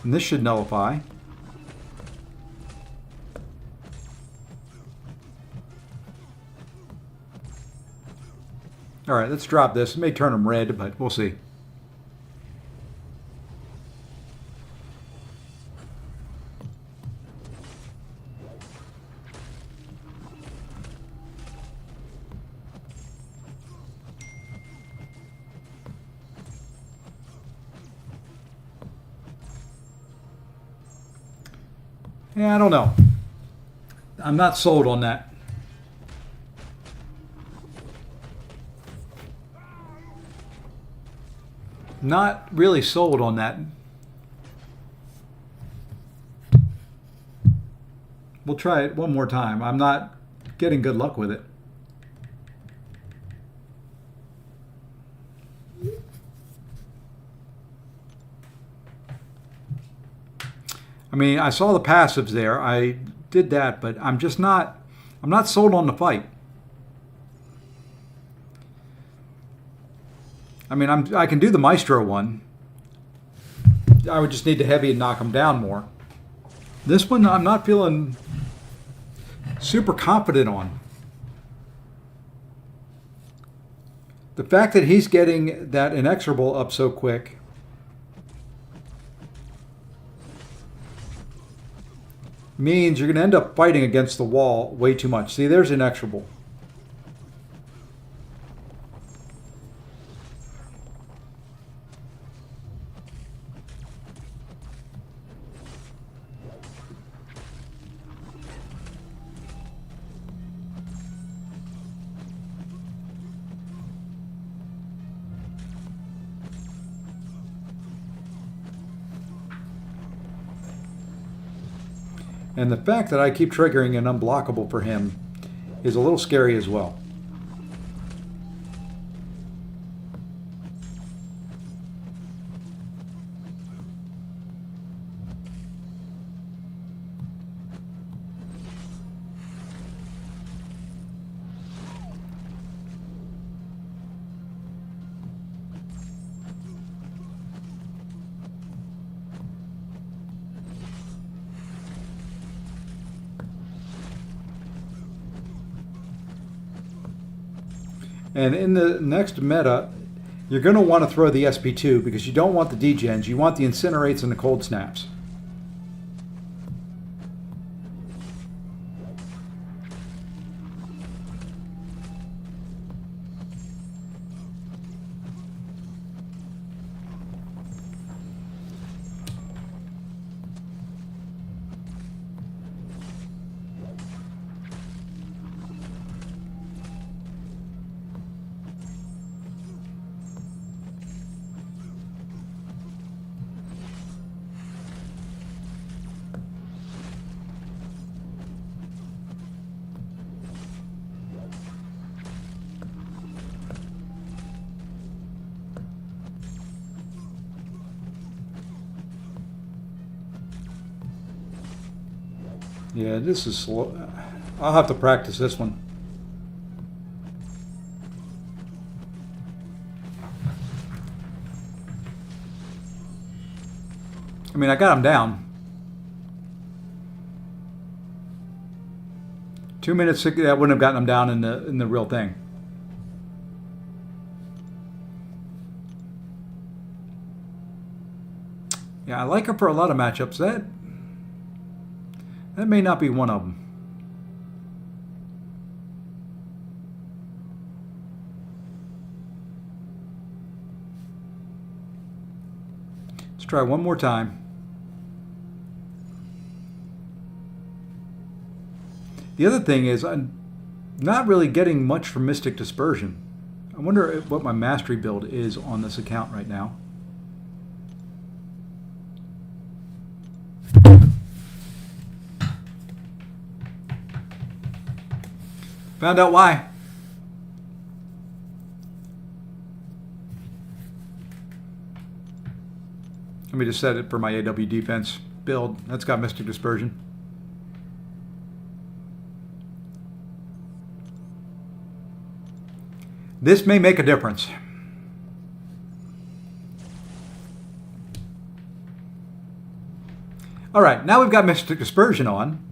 And this should nullify. All right, let's drop this. It may turn them red, but we'll see. Yeah, I don't know. I'm not sold on that. not really sold on that. We'll try it one more time. I'm not getting good luck with it. I mean, I saw the passives there. I did that, but I'm not sold on the fight. I mean, I can do the Maestro one. I would just need to heavy and knock him down more. This one I'm not feeling super confident on. The fact that he's getting that inexorable up so quick means you're going to end up fighting against the wall way too much. See, there's inexorable. And the fact that I keep triggering an unblockable for him is a little scary as well. And in the next meta, you're going to want to throw the SP2 because you don't want the degens. You want the incinerates and the cold snaps. Yeah, this is slow. I'll have to practice this one. I mean, I got him down. 2 minutes, that wouldn't have gotten him down in the real thing. Yeah, I like her for a lot of matchups. That may not be one of them. Let's try one more time. The other thing is I'm not really getting much from Mystic Dispersion. I wonder what my mastery build is on this account right now. Found out why. Let me just set it for my AW defense build. That's got Mystic Dispersion. This may make a difference. All right, now we've got Mystic Dispersion on.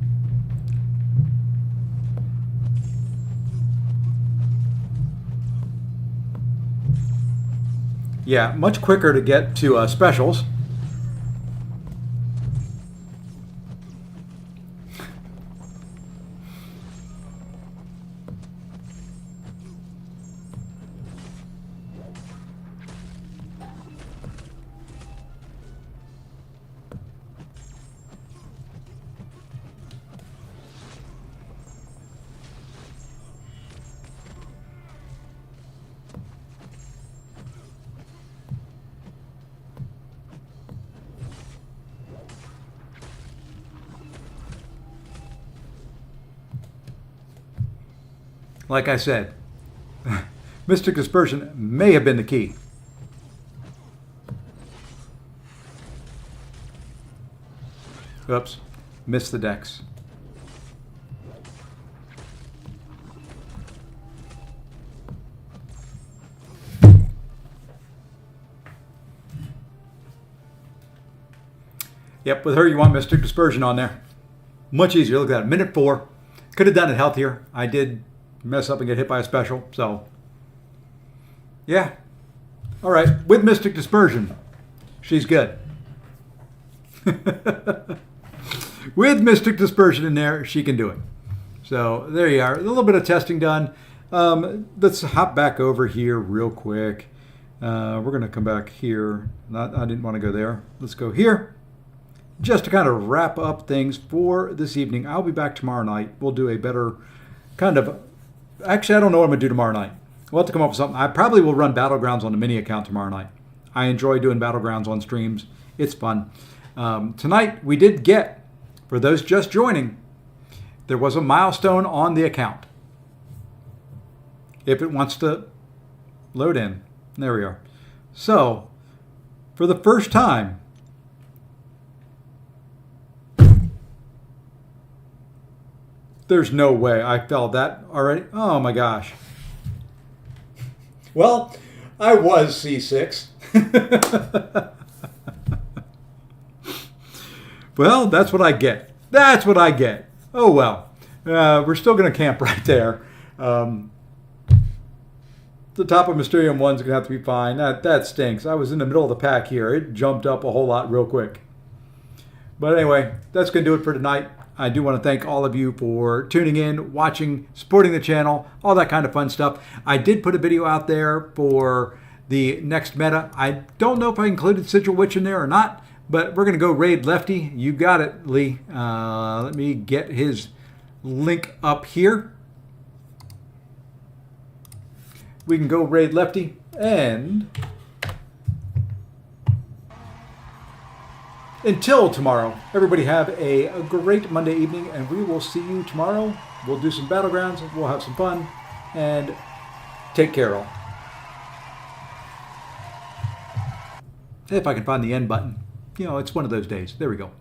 Yeah, much quicker to get to specials. Like I said, Mystic Dispersion may have been the key. Oops, missed the decks. Yep, with her you want Mystic Dispersion on there. Much easier. Look at that. Minute 4. Could have done it healthier. I did mess up and get hit by a special. So, yeah. All right. With Mystic Dispersion, she's good. With Mystic Dispersion in there, she can do it. So, there you are. A little bit of testing done. Let's hop back over here real quick. We're going to come back here. I didn't want to go there. Let's go here. Just to kind of wrap up things for this evening, I'll be back tomorrow night. We'll do a better kind of... Actually, I don't know what I'm going to do tomorrow night. We'll have to come up with something. I probably will run Battlegrounds on the mini account tomorrow night. I enjoy doing Battlegrounds on streams. It's fun. Tonight, we did get, for those just joining, there was a milestone on the account. If it wants to load in. There we are. So, for the first time... There's no way I felt that already. Oh my gosh. Well, I was C6. Well, that's what I get. That's what I get. Oh well. We're still going to camp right there. The top of Mysterium 1's going to have to be fine. That stinks. I was in the middle of the pack here. It jumped up a whole lot real quick. But anyway, that's going to do it for tonight. I do want to thank all of you for tuning in, watching, supporting the channel, all that kind of fun stuff. I did put a video out there for the next meta. I don't know if I included Sigil Witch in there or not, but we're going to go raid Lefty. You got it, Lee. Let me get his link up here. We can go raid Lefty, and until tomorrow, everybody have a great Monday evening, and we will see you tomorrow. We'll do some Battlegrounds, we'll have some fun, and take care all. If I can find the end button. You know, it's one of those days. There we go.